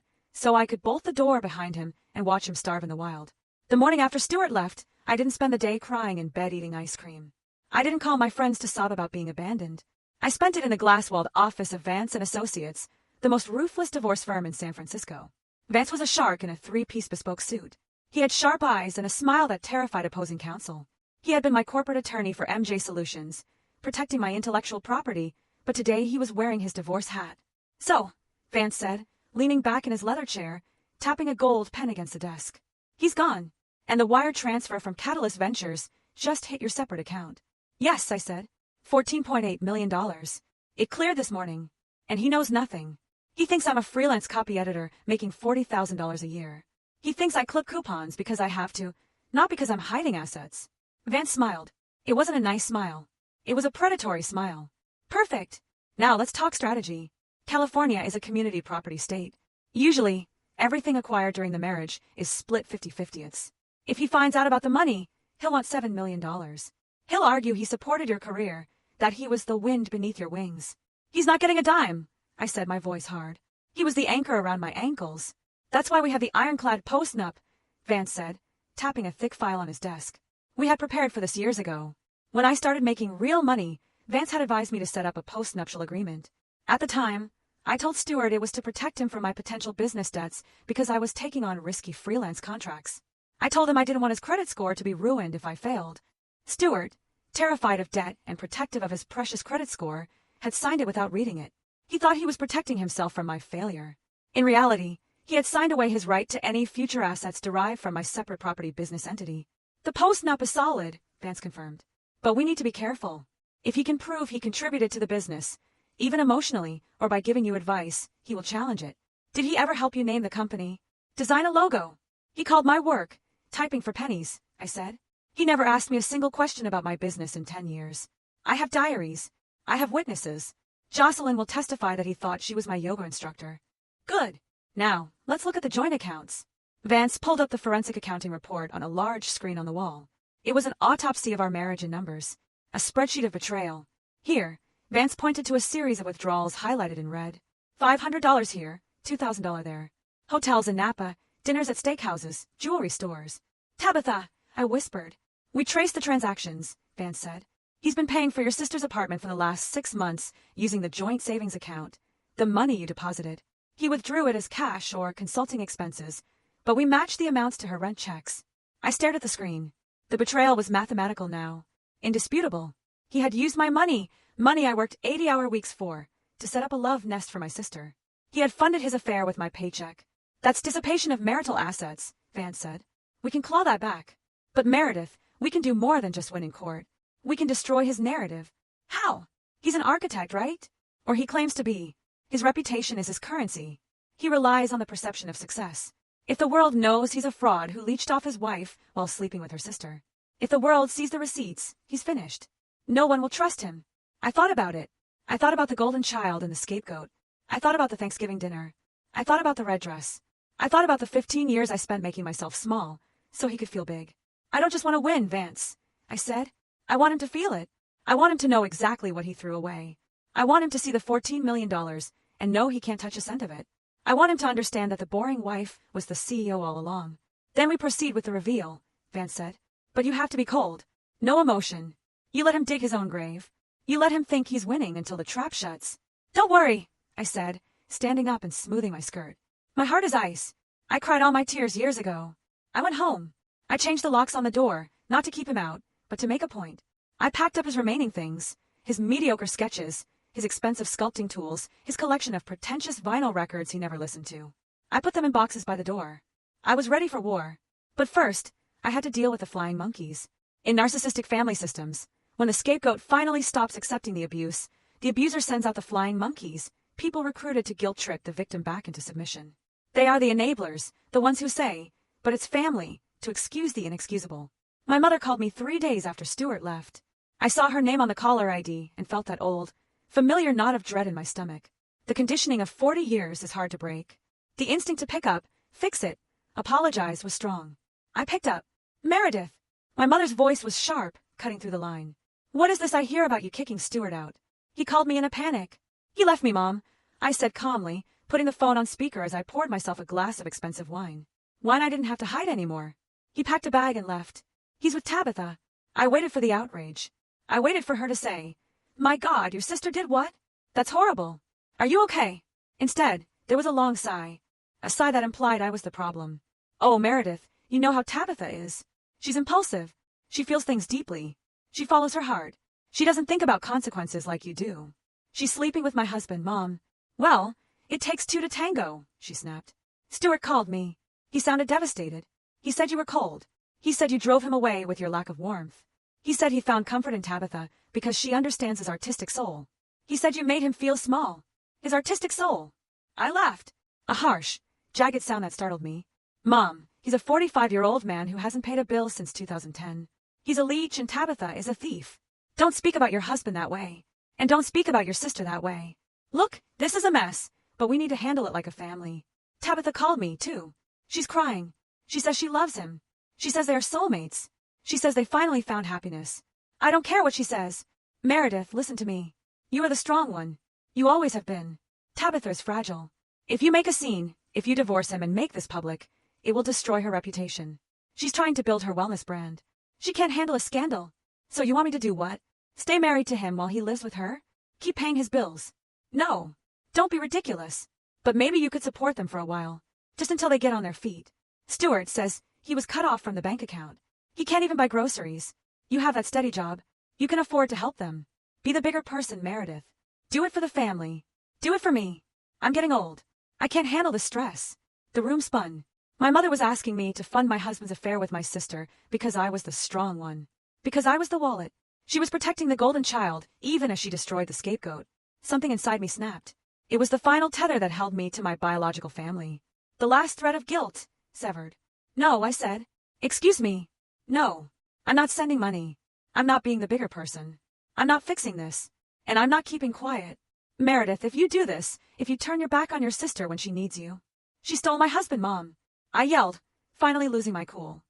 so I could bolt the door behind him and watch him starve in the wild. The morning after Stuart left, I didn't spend the day crying in bed eating ice cream. I didn't call my friends to sob about being abandoned. I spent it in the glass-walled office of Vance & Associates, the most ruthless divorce firm in San Francisco. Vance was a shark in a 3-piece bespoke suit. He had sharp eyes and a smile that terrified opposing counsel. He had been my corporate attorney for MJ Solutions, protecting my intellectual property, but today he was wearing his divorce hat. So, Vance said, leaning back in his leather chair, tapping a gold pen against the desk. He's gone, and the wire transfer from Catalyst Ventures just hit your separate account. Yes, I said. $14.8 million. It cleared this morning. And he knows nothing. He thinks I'm a freelance copy editor making $40,000 a year. He thinks I clip coupons because I have to, not because I'm hiding assets. Vance smiled. It wasn't a nice smile. It was a predatory smile. Perfect. Now let's talk strategy. California is a community property state. Usually, everything acquired during the marriage is split 50-50ths. If he finds out about the money, he'll want $7 million. He'll argue he supported your career, that he was the wind beneath your wings. He's not getting a dime, I said, my voice hard. He was the anchor around my ankles. That's why we have the ironclad post-nup, Vance said, tapping a thick file on his desk. We had prepared for this years ago. When I started making real money, Vance had advised me to set up a post-nuptial agreement. At the time, I told Stuart it was to protect him from my potential business debts because I was taking on risky freelance contracts. I told him I didn't want his credit score to be ruined if I failed. Stuart, terrified of debt and protective of his precious credit score, had signed it without reading it. He thought he was protecting himself from my failure. In reality, he had signed away his right to any future assets derived from my separate property business entity. The post-nup is solid, Vance confirmed. But we need to be careful. If he can prove he contributed to the business, even emotionally or by giving you advice, he will challenge it. Did he ever help you name the company? Design a logo? He called my work typing for pennies, I said. He never asked me a single question about my business in 10 years. I have diaries. I have witnesses. Jocelyn will testify that he thought she was my yoga instructor. Good. Now, let's look at the joint accounts. Vance pulled up the forensic accounting report on a large screen on the wall. It was an autopsy of our marriage in numbers. A spreadsheet of betrayal. Here, Vance pointed to a series of withdrawals highlighted in red. $500 here, $2,000 there. Hotels in Napa, dinners at steakhouses, jewelry stores. Tabitha, I whispered. We traced the transactions, Vance said. He's been paying for your sister's apartment for the last 6 months using the joint savings account. The money you deposited. He withdrew it as cash or consulting expenses, but we matched the amounts to her rent checks. I stared at the screen. The betrayal was mathematical now. Indisputable. He had used my money I worked 80-hour weeks for, to set up a love nest for my sister. He had funded his affair with my paycheck. That's dissipation of marital assets, Vance said. We can claw that back. But Meredith, we can do more than just win in court. We can destroy his narrative. How? He's an architect, right? Or he claims to be. His reputation is his currency. He relies on the perception of success. If the world knows he's a fraud who leached off his wife while sleeping with her sister. If the world sees the receipts, he's finished. No one will trust him. I thought about it. I thought about the golden child and the scapegoat. I thought about the Thanksgiving dinner. I thought about the red dress. I thought about the 15 years I spent making myself small, so he could feel big. I don't just want to win, Vance, I said. I want him to feel it. I want him to know exactly what he threw away. I want him to see the $14 million and know he can't touch a cent of it. I want him to understand that the boring wife was the CEO all along. Then we proceed with the reveal, Vance said. But you have to be cold. No emotion. You let him dig his own grave. You let him think he's winning until the trap shuts. Don't worry, I said, standing up and smoothing my skirt. My heart is ice. I cried all my tears years ago. I went home. I changed the locks on the door, not to keep him out, but to make a point. I packed up his remaining things, his mediocre sketches, his expensive sculpting tools, his collection of pretentious vinyl records he never listened to. I put them in boxes by the door. I was ready for war. But first, I had to deal with the flying monkeys. In narcissistic family systems, when the scapegoat finally stops accepting the abuser sends out the flying monkeys, people recruited to guilt-trip the victim back into submission. They are the enablers, the ones who say, but it's family, to excuse the inexcusable. My mother called me 3 days after Stuart left. I saw her name on the caller ID and felt that old, familiar knot of dread in my stomach. The conditioning of 40 years is hard to break. The instinct to pick up, fix it, apologize was strong. I picked up. Meredith. My mother's voice was sharp, cutting through the line. What is this I hear about you kicking Stuart out? He called me in a panic. He left me, Mom, I said calmly, putting the phone on speaker as I poured myself a glass of expensive wine. Wine I didn't have to hide anymore. He packed a bag and left. He's with Tabitha. I waited for the outrage. I waited for her to say, My God, your sister did what? That's horrible. Are you okay? Instead, there was a long sigh. A sigh that implied I was the problem. Oh, Meredith, you know how Tabitha is. She's impulsive. She feels things deeply. She follows her heart. She doesn't think about consequences like you do. She's sleeping with my husband, Mom. Well, it takes two to tango, she snapped. Stuart called me. He sounded devastated. He said you were cold. He said you drove him away with your lack of warmth. He said he found comfort in Tabitha because she understands his artistic soul. He said you made him feel small. His artistic soul. I laughed. A harsh, jagged sound that startled me. Mom, he's a 45-year-old man who hasn't paid a bill since 2010. He's a leech and Tabitha is a thief. Don't speak about your husband that way. And don't speak about your sister that way. Look, this is a mess, but we need to handle it like a family. Tabitha called me, too. She's crying. She says she loves him. She says they are soulmates. She says they finally found happiness. I don't care what she says. Meredith, listen to me. You are the strong one. You always have been. Tabitha is fragile. If you make a scene, if you divorce him and make this public, it will destroy her reputation. She's trying to build her wellness brand. She can't handle a scandal. So you want me to do what? Stay married to him while he lives with her? Keep paying his bills? No. Don't be ridiculous. But maybe you could support them for a while. Just until they get on their feet. Stuart says he was cut off from the bank account. He can't even buy groceries. You have that steady job. You can afford to help them. Be the bigger person, Meredith. Do it for the family. Do it for me. I'm getting old. I can't handle the stress. The room spun. My mother was asking me to fund my husband's affair with my sister because I was the strong one. Because I was the wallet. She was protecting the golden child, even as she destroyed the scapegoat. Something inside me snapped. It was the final tether that held me to my biological family. The last thread of guilt, severed. No, I said. Excuse me. No. I'm not sending money. I'm not being the bigger person. I'm not fixing this. And I'm not keeping quiet. Meredith, if you do this, if you turn your back on your sister when she needs you. She stole my husband, Mom. I yelled, finally losing my cool.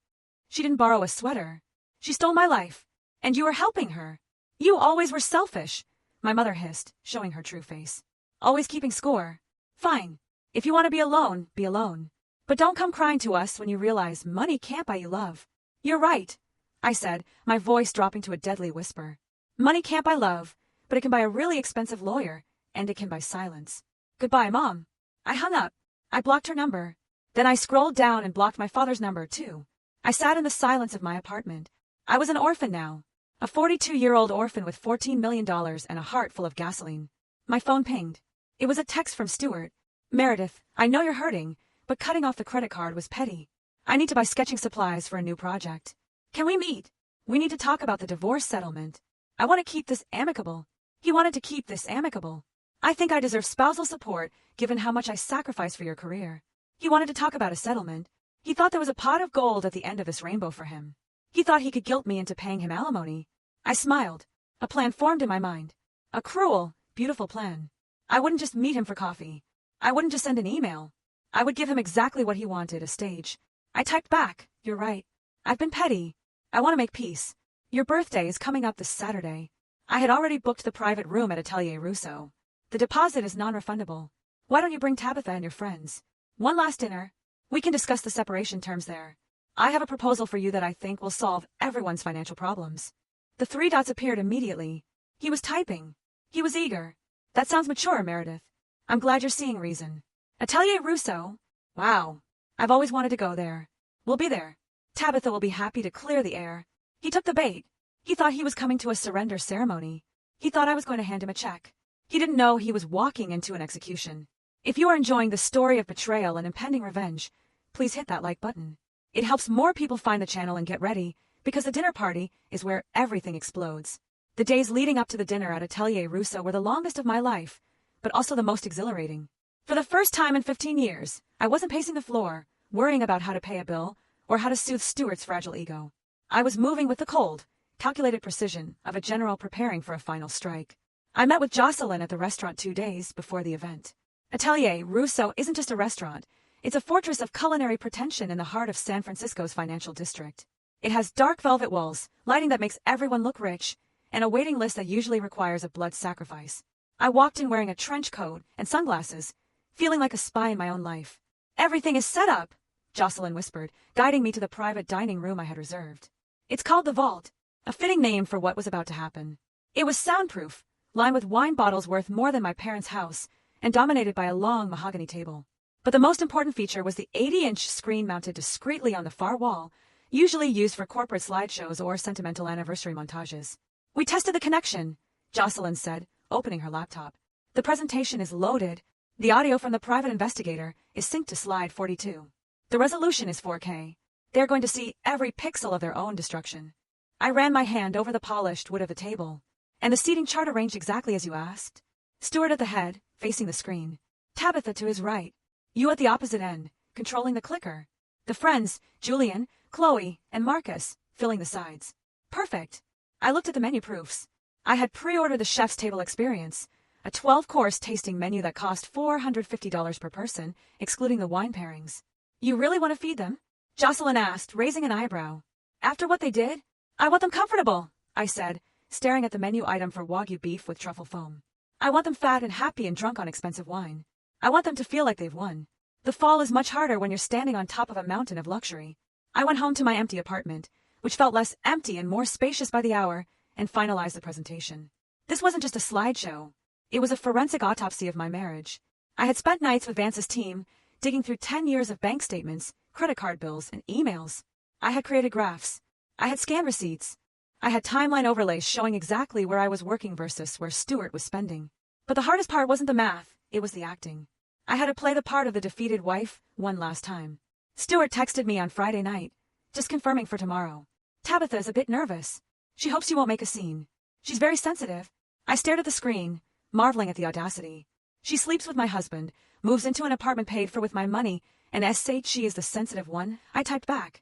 She didn't borrow a sweater. She stole my life. And you were helping her. You always were selfish. My mother hissed, showing her true face. Always keeping score. Fine. If you want to be alone, be alone. But don't come crying to us when you realize money can't buy you love. You're right, I said, my voice dropping to a deadly whisper. Money can't buy love, but it can buy a really expensive lawyer, and it can buy silence. Goodbye, Mom. I hung up. I blocked her number. Then I scrolled down and blocked my father's number, too. I sat in the silence of my apartment. I was an orphan now. A 42-year-old orphan with $14 million and a heart full of gasoline. My phone pinged. It was a text from Stuart. Meredith, I know you're hurting, but cutting off the credit card was petty. I need to buy sketching supplies for a new project. Can we meet? We need to talk about the divorce settlement. I want to keep this amicable. He wanted to keep this amicable. I think I deserve spousal support, given how much I sacrificed for your career. He wanted to talk about a settlement. He thought there was a pot of gold at the end of this rainbow for him. He thought he could guilt me into paying him alimony. I smiled. A plan formed in my mind. A cruel, beautiful plan. I wouldn't just meet him for coffee. I wouldn't just send an email. I would give him exactly what he wanted, a stage. I typed back, you're right. I've been petty. I want to make peace. Your birthday is coming up this Saturday. I had already booked the private room at Atelier Rousseau. The deposit is non-refundable. Why don't you bring Tabitha and your friends? One last dinner. We can discuss the separation terms there. I have a proposal for you that I think will solve everyone's financial problems. The three dots appeared immediately. He was typing. He was eager. That sounds mature, Meredith. I'm glad you're seeing reason. Atelier Rousseau? Wow. I've always wanted to go there. We'll be there. Tabitha will be happy to clear the air. He took the bait. He thought he was coming to a surrender ceremony. He thought I was going to hand him a check. He didn't know he was walking into an execution. If you are enjoying the story of betrayal and impending revenge, please hit that like button. It helps more people find the channel and get ready, because the dinner party is where everything explodes. The days leading up to the dinner at Atelier Rousseau were the longest of my life, but also the most exhilarating. For the first time in 15 years, I wasn't pacing the floor, worrying about how to pay a bill or how to soothe Stuart's fragile ego. I was moving with the cold, calculated precision of a general preparing for a final strike. I met with Jocelyn at the restaurant 2 days before the event. Atelier Rousseau isn't just a restaurant. It's a fortress of culinary pretension in the heart of San Francisco's financial district. It has dark velvet walls, lighting that makes everyone look rich, and a waiting list that usually requires a blood sacrifice. I walked in wearing a trench coat and sunglasses, feeling like a spy in my own life. Everything is set up, Jocelyn whispered, guiding me to the private dining room I had reserved. It's called the Vault, a fitting name for what was about to happen. It was soundproof, lined with wine bottles worth more than my parents' house, and dominated by a long mahogany table. But the most important feature was the 80-inch screen mounted discreetly on the far wall, usually used for corporate slideshows or sentimental anniversary montages. We tested the connection, Jocelyn said, opening her laptop. The presentation is loaded. The audio from the private investigator is synced to slide 42. The resolution is 4K. They're going to see every pixel of their own destruction. I ran my hand over the polished wood of the table, and the seating chart arranged exactly as you asked. Stuart at the head, facing the screen. Tabitha to his right. You at the opposite end, controlling the clicker. The friends, Julian, Chloe, and Marcus, filling the sides. Perfect. I looked at the menu proofs. I had pre-ordered the chef's table experience, a 12-course tasting menu that cost $450 per person, excluding the wine pairings. You really want to feed them? Jocelyn asked, raising an eyebrow. After what they did? I want them comfortable, I said, staring at the menu item for Wagyu beef with truffle foam. I want them fat and happy and drunk on expensive wine. I want them to feel like they've won. The fall is much harder when you're standing on top of a mountain of luxury. I went home to my empty apartment, which felt less empty and more spacious by the hour, and finalize the presentation. This wasn't just a slideshow. It was a forensic autopsy of my marriage. I had spent nights with Vance's team, digging through 10 years of bank statements, credit card bills, and emails. I had created graphs. I had scanned receipts. I had timeline overlays showing exactly where I was working versus where Stuart was spending. But the hardest part wasn't the math, it was the acting. I had to play the part of the defeated wife one last time. Stuart texted me on Friday night, just confirming for tomorrow. Tabitha's a bit nervous. She hopes you won't make a scene. She's very sensitive. I stared at the screen, marveling at the audacity. She sleeps with my husband, moves into an apartment paid for with my money, and she is the sensitive one. I typed back.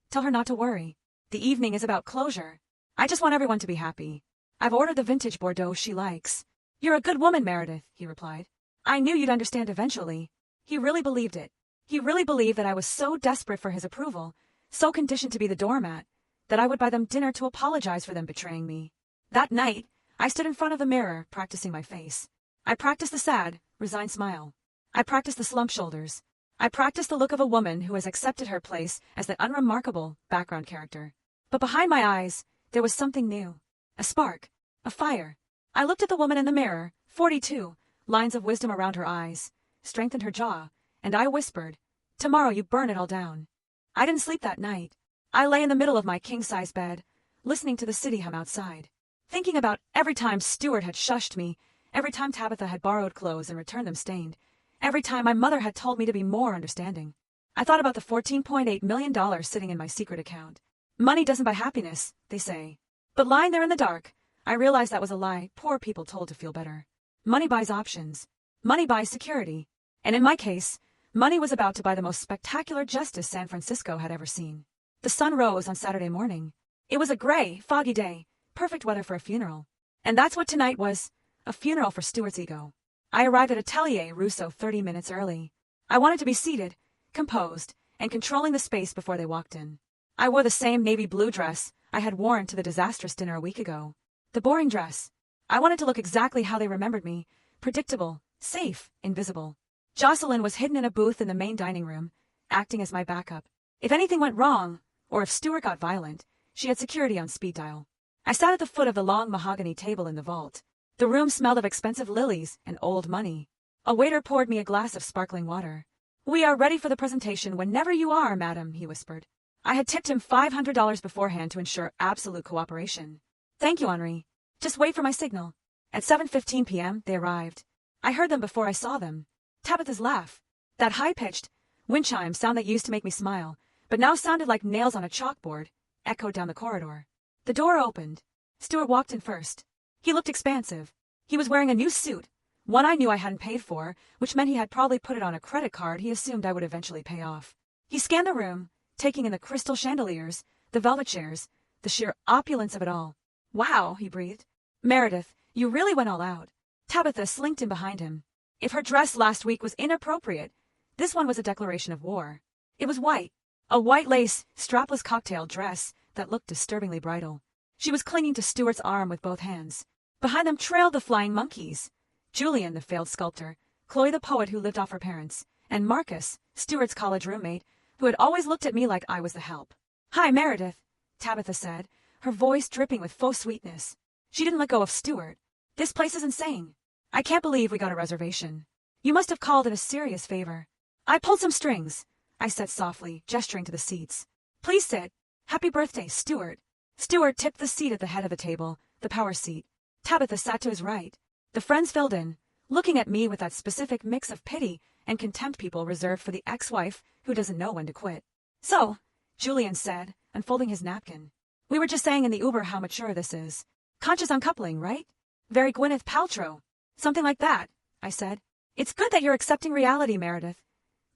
Tell her not to worry. The evening is about closure. I just want everyone to be happy. I've ordered the vintage Bordeaux she likes. You're a good woman, Meredith, he replied. I knew you'd understand eventually. He really believed it. He really believed that I was so desperate for his approval, so conditioned to be the doormat, that I would buy them dinner to apologize for them betraying me. That night, I stood in front of the mirror, practicing my face. I practiced the sad, resigned smile. I practiced the slumped shoulders. I practiced the look of a woman who has accepted her place as that unremarkable background character. But behind my eyes, there was something new. A spark. A fire. I looked at the woman in the mirror, 42, lines of wisdom around her eyes, strengthened her jaw, and I whispered, tomorrow you burn it all down. I didn't sleep that night. I lay in the middle of my king-size bed, listening to the city hum outside, thinking about every time Stuart had shushed me, every time Tabitha had borrowed clothes and returned them stained, every time my mother had told me to be more understanding. I thought about the $14.8 million sitting in my secret account. Money doesn't buy happiness, they say. But lying there in the dark, I realized that was a lie poor people told to feel better. Money buys options. Money buys security. And in my case, money was about to buy the most spectacular justice San Francisco had ever seen. The sun rose on Saturday morning. It was a gray, foggy day, perfect weather for a funeral. And that's what tonight was, a funeral for Stuart's ego. I arrived at Atelier Rousseau 30 minutes early. I wanted to be seated, composed, and controlling the space before they walked in. I wore the same navy blue dress I had worn to the disastrous dinner a week ago. The boring dress. I wanted to look exactly how they remembered me, predictable, safe, invisible. Jocelyn was hidden in a booth in the main dining room, acting as my backup. If anything went wrong, or if Stuart got violent, she had security on speed dial. I sat at the foot of the long mahogany table in the vault. The room smelled of expensive lilies and old money. A waiter poured me a glass of sparkling water. We are ready for the presentation whenever you are, madam, he whispered. I had tipped him $500 beforehand to ensure absolute cooperation. Thank you, Henri. Just wait for my signal. At 7:15 p.m., they arrived. I heard them before I saw them. Tabitha's laugh. That high-pitched, wind chime sound that used to make me smile, but now sounded like nails on a chalkboard, echoed down the corridor. The door opened. Stuart walked in first. He looked expansive. He was wearing a new suit, one I knew I hadn't paid for, which meant he had probably put it on a credit card he assumed I would eventually pay off. He scanned the room, taking in the crystal chandeliers, the velvet chairs, the sheer opulence of it all. Wow, he breathed. Meredith, you really went all out. Tabitha slinked in behind him. If her dress last week was inappropriate, this one was a declaration of war. It was white, a white lace, strapless cocktail dress that looked disturbingly bridal. She was clinging to Stuart's arm with both hands. Behind them trailed the flying monkeys. Julian, the failed sculptor, Chloe the poet who lived off her parents, and Marcus, Stuart's college roommate, who had always looked at me like I was the help. Hi, Meredith, Tabitha said, her voice dripping with faux sweetness. She didn't let go of Stuart. This place is insane. I can't believe we got a reservation. You must have called in a serious favor. I pulled some strings, I said softly, gesturing to the seats. Please sit. Happy birthday, Stuart. Stuart tipped the seat at the head of the table, the power seat. Tabitha sat to his right. The friends filled in, looking at me with that specific mix of pity and contempt people reserved for the ex-wife who doesn't know when to quit. So, Julian said, unfolding his napkin. We were just saying in the Uber how mature this is. Conscious uncoupling, right? Very Gwyneth Paltrow. Something like that, I said. It's good that you're accepting reality, Meredith.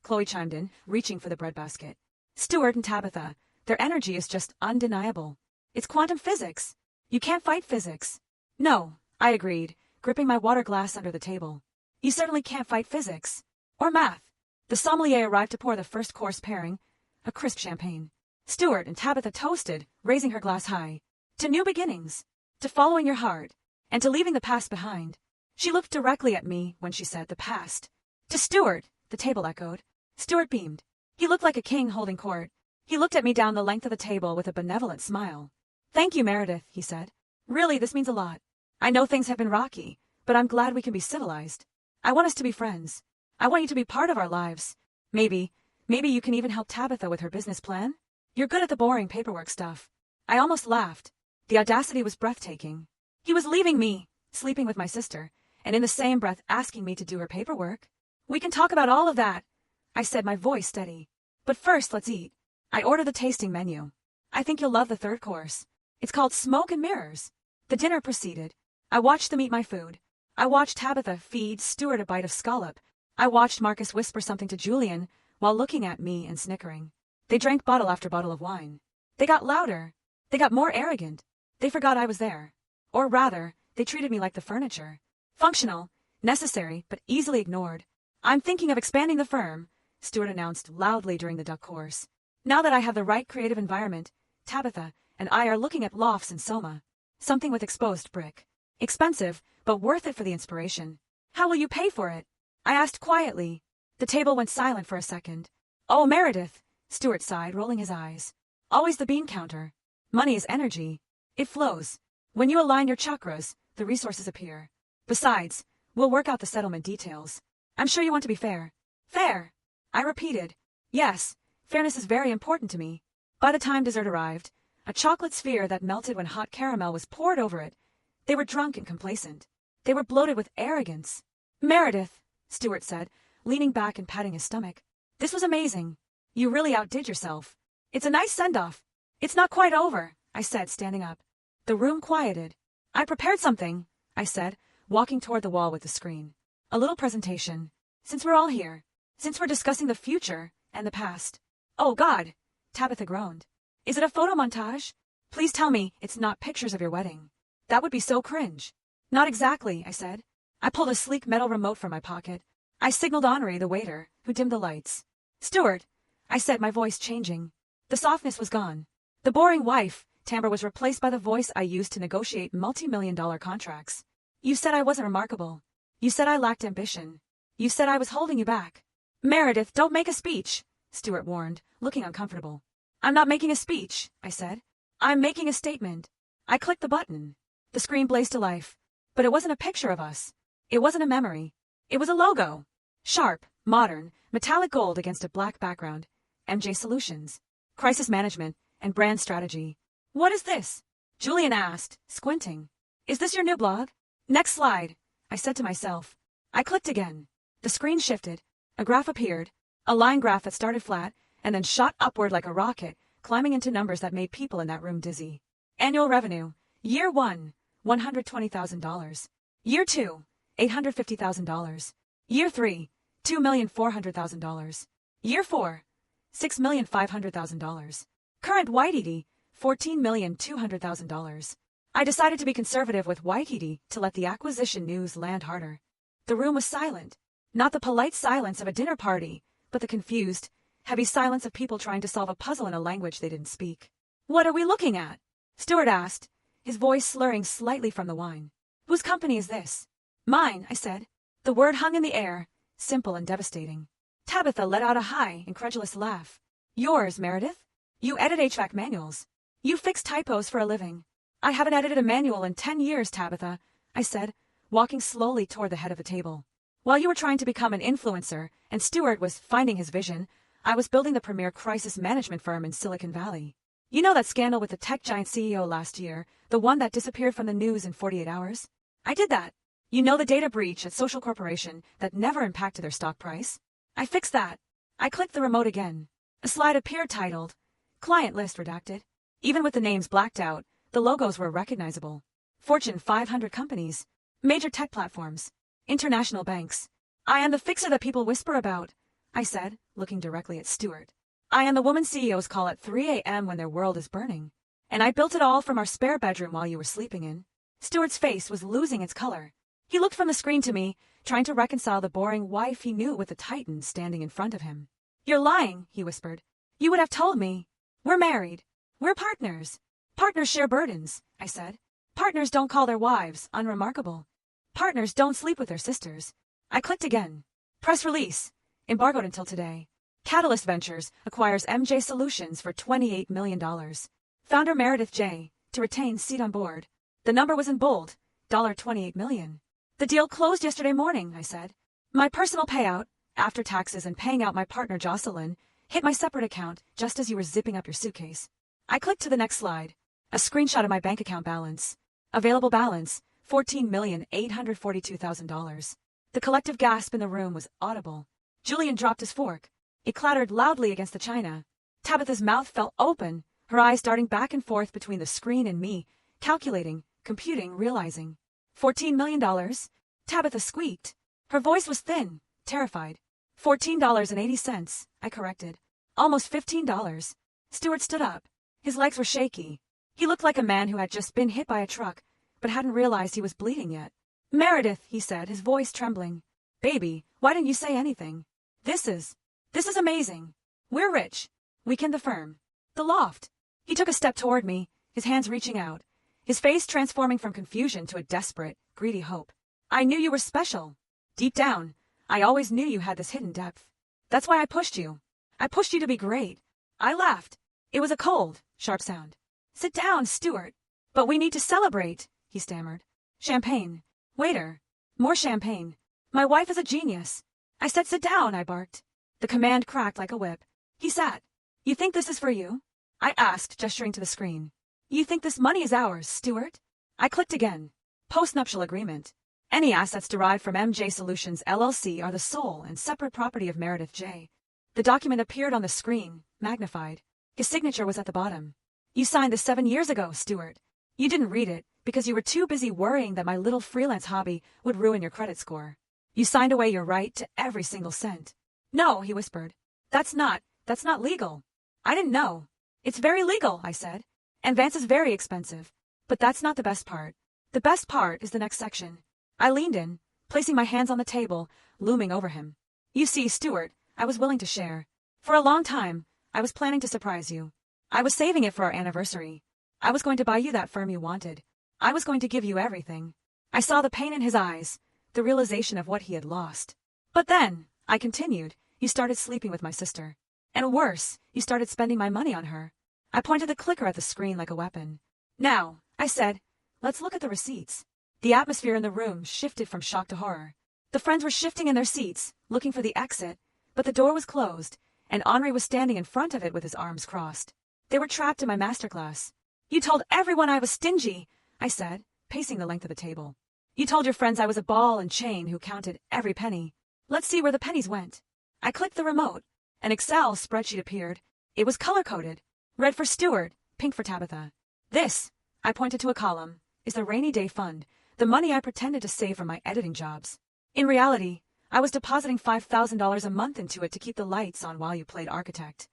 Chloe chimed in, reaching for the breadbasket. Stuart and Tabitha, their energy is just undeniable. It's quantum physics. You can't fight physics. No, I agreed, gripping my water glass under the table. You certainly can't fight physics. Or math. The sommelier arrived to pour the first course pairing, a crisp champagne. Stuart and Tabitha toasted, raising her glass high. To new beginnings. To following your heart. And to leaving the past behind. She looked directly at me when she said the past. To Stuart, the table echoed. Stuart beamed. He looked like a king holding court. He looked at me down the length of the table with a benevolent smile. Thank you, Meredith, he said. Really, this means a lot. I know things have been rocky, but I'm glad we can be civilized. I want us to be friends. I want you to be part of our lives. Maybe you can even help Tabitha with her business plan? You're good at the boring paperwork stuff. I almost laughed. The audacity was breathtaking. He was leaving me, sleeping with my sister, and in the same breath asking me to do her paperwork. We can talk about all of that, I said, my voice steady. But first, let's eat. I ordered the tasting menu. I think you'll love the third course. It's called Smoke and Mirrors. The dinner proceeded. I watched them eat my food. I watched Tabitha feed Stuart a bite of scallop. I watched Marcus whisper something to Julian while looking at me and snickering. They drank bottle after bottle of wine. They got louder. They got more arrogant. They forgot I was there. Or rather, they treated me like the furniture. Functional, necessary, but easily ignored. I'm thinking of expanding the firm, Stuart announced loudly during the duck course. Now that I have the right creative environment, Tabitha and I are looking at lofts in Soma. Something with exposed brick. Expensive, but worth it for the inspiration. How will you pay for it? I asked quietly. The table went silent for a second. Oh, Meredith, Stuart sighed, rolling his eyes. Always the bean counter. Money is energy. It flows. When you align your chakras, the resources appear. Besides, we'll work out the settlement details. I'm sure you want to be fair. Fair, I repeated. Yes, fairness is very important to me. By the time dessert arrived, a chocolate sphere that melted when hot caramel was poured over it, they were drunk and complacent. They were bloated with arrogance. Meredith, Stuart said, leaning back and patting his stomach. This was amazing. You really outdid yourself. It's a nice send-off. It's not quite over, I said, standing up. The room quieted. I prepared something, I said, walking toward the wall with the screen. A little presentation. Since we're all here. Since we're discussing the future and the past. Oh, God, Tabitha groaned. Is it a photo montage? Please tell me it's not pictures of your wedding. That would be so cringe. Not exactly, I said. I pulled a sleek metal remote from my pocket. I signaled Henri, the waiter, who dimmed the lights. Stuart, I said, my voice changing. The softness was gone. The boring wife timbre was replaced by the voice I used to negotiate multi-million-dollar contracts. You said I wasn't remarkable. You said I lacked ambition. You said I was holding you back. Meredith, don't make a speech, Stuart warned, looking uncomfortable. I'm not making a speech, I said. I'm making a statement. I clicked the button. The screen blazed to life. But it wasn't a picture of us. It wasn't a memory. It was a logo. Sharp, modern, metallic gold against a black background. MJ Solutions. Crisis management and brand strategy. What is this? Julian asked, squinting. Is this your new blog? Next slide, I said to myself. I clicked again. The screen shifted. A graph appeared. A line graph that started flat and then shot upward like a rocket, climbing into numbers that made people in that room dizzy. Annual revenue. Year 1, $120,000. Year 2, $850,000. Year 3, $2,400,000. Year 4, $6,500,000. Current Waititi, $14,200,000. I decided to be conservative with Waititi to let the acquisition news land harder. The room was silent. Not the polite silence of a dinner party, but the confused, heavy silence of people trying to solve a puzzle in a language they didn't speak. What are we looking at? Stuart asked, his voice slurring slightly from the wine. Whose company is this? Mine, I said. The word hung in the air, simple and devastating. Tabitha let out a high, incredulous laugh. Yours, Meredith? You edit HVAC manuals. You fix typos for a living. I haven't edited a manual in 10 years, Tabitha, I said, walking slowly toward the head of the table. While you were trying to become an influencer and Stuart was finding his vision, I was building the premier crisis management firm in Silicon Valley. You know that scandal with the tech giant CEO last year, the one that disappeared from the news in 48 hours? I did that. You know the data breach at Social Corporation that never impacted their stock price? I fixed that. I clicked the remote again. A slide appeared titled, Client List Redacted. Even with the names blacked out, the logos were recognizable. Fortune 500 companies, major tech platforms, international banks. I am the fixer that people whisper about, I said, looking directly at Stuart. I am the woman CEOs call at 3 a.m. when their world is burning. And I built it all from our spare bedroom while you were sleeping in. Stuart's face was losing its color. He looked from the screen to me, trying to reconcile the boring wife he knew with the titan standing in front of him. You're lying, he whispered. You would have told me. We're married. We're partners. Partners share burdens, I said. Partners don't call their wives unremarkable. Partners don't sleep with their sisters. I clicked again. Press release. Embargoed until today. Catalyst Ventures acquires MJ Solutions for $28 million. Founder Meredith J. to retain seat on board. The number was in bold, $28 million. The deal closed yesterday morning, I said. My personal payout, after taxes and paying out my partner Jocelyn, hit my separate account just as you were zipping up your suitcase. I clicked to the next slide. A screenshot of my bank account balance. Available balance, $14,842,000. The collective gasp in the room was audible. Julian dropped his fork. It clattered loudly against the china. Tabitha's mouth fell open, her eyes darting back and forth between the screen and me, calculating, computing, realizing. $14 million? Tabitha squeaked. Her voice was thin, terrified. $14.80, I corrected. Almost $15. Stuart stood up. His legs were shaky. He looked like a man who had just been hit by a truck, but hadn't realized he was bleeding yet. Meredith, he said, his voice trembling. Baby, why didn't you say anything? This is amazing. We're rich. We can the firm. The loft. He took a step toward me, his hands reaching out, his face transforming from confusion to a desperate, greedy hope. I knew you were special. Deep down, I always knew you had this hidden depth. That's why I pushed you. I pushed you to be great. I laughed. It was a cold, sharp sound. Sit down, Stuart. But we need to celebrate, he stammered. Champagne. Waiter. More champagne. My wife is a genius. I said sit down, I barked. The command cracked like a whip. He sat. You think this is for you? I asked, gesturing to the screen. You think this money is ours, Stuart? I clicked again. Postnuptial agreement. Any assets derived from MJ Solutions LLC are the sole and separate property of Meredith J. The document appeared on the screen, magnified. His signature was at the bottom. You signed this 7 years ago, Stuart. You didn't read it because you were too busy worrying that my little freelance hobby would ruin your credit score. You signed away your right to every single cent. No, he whispered. That's not legal. I didn't know. It's very legal, I said. And Vance is very expensive. But that's not the best part. The best part is the next section. I leaned in, placing my hands on the table, looming over him. You see, Stuart, I was willing to share. For a long time, I was planning to surprise you. I was saving it for our anniversary. I was going to buy you that firm you wanted. I was going to give you everything. I saw the pain in his eyes, the realization of what he had lost. But then, I continued, you started sleeping with my sister. And worse, you started spending my money on her. I pointed the clicker at the screen like a weapon. Now, I said, let's look at the receipts. The atmosphere in the room shifted from shock to horror. The friends were shifting in their seats, looking for the exit, but the door was closed, and Henri was standing in front of it with his arms crossed. They were trapped in my masterclass. You told everyone I was stingy, I said, pacing the length of the table. You told your friends I was a ball and chain who counted every penny. Let's see where the pennies went. I clicked the remote. An Excel spreadsheet appeared. It was color-coded. Red for Stuart, pink for Tabitha. This, I pointed to a column, is the rainy day fund, the money I pretended to save from my editing jobs. In reality, I was depositing $5,000 a month into it to keep the lights on while you played architect.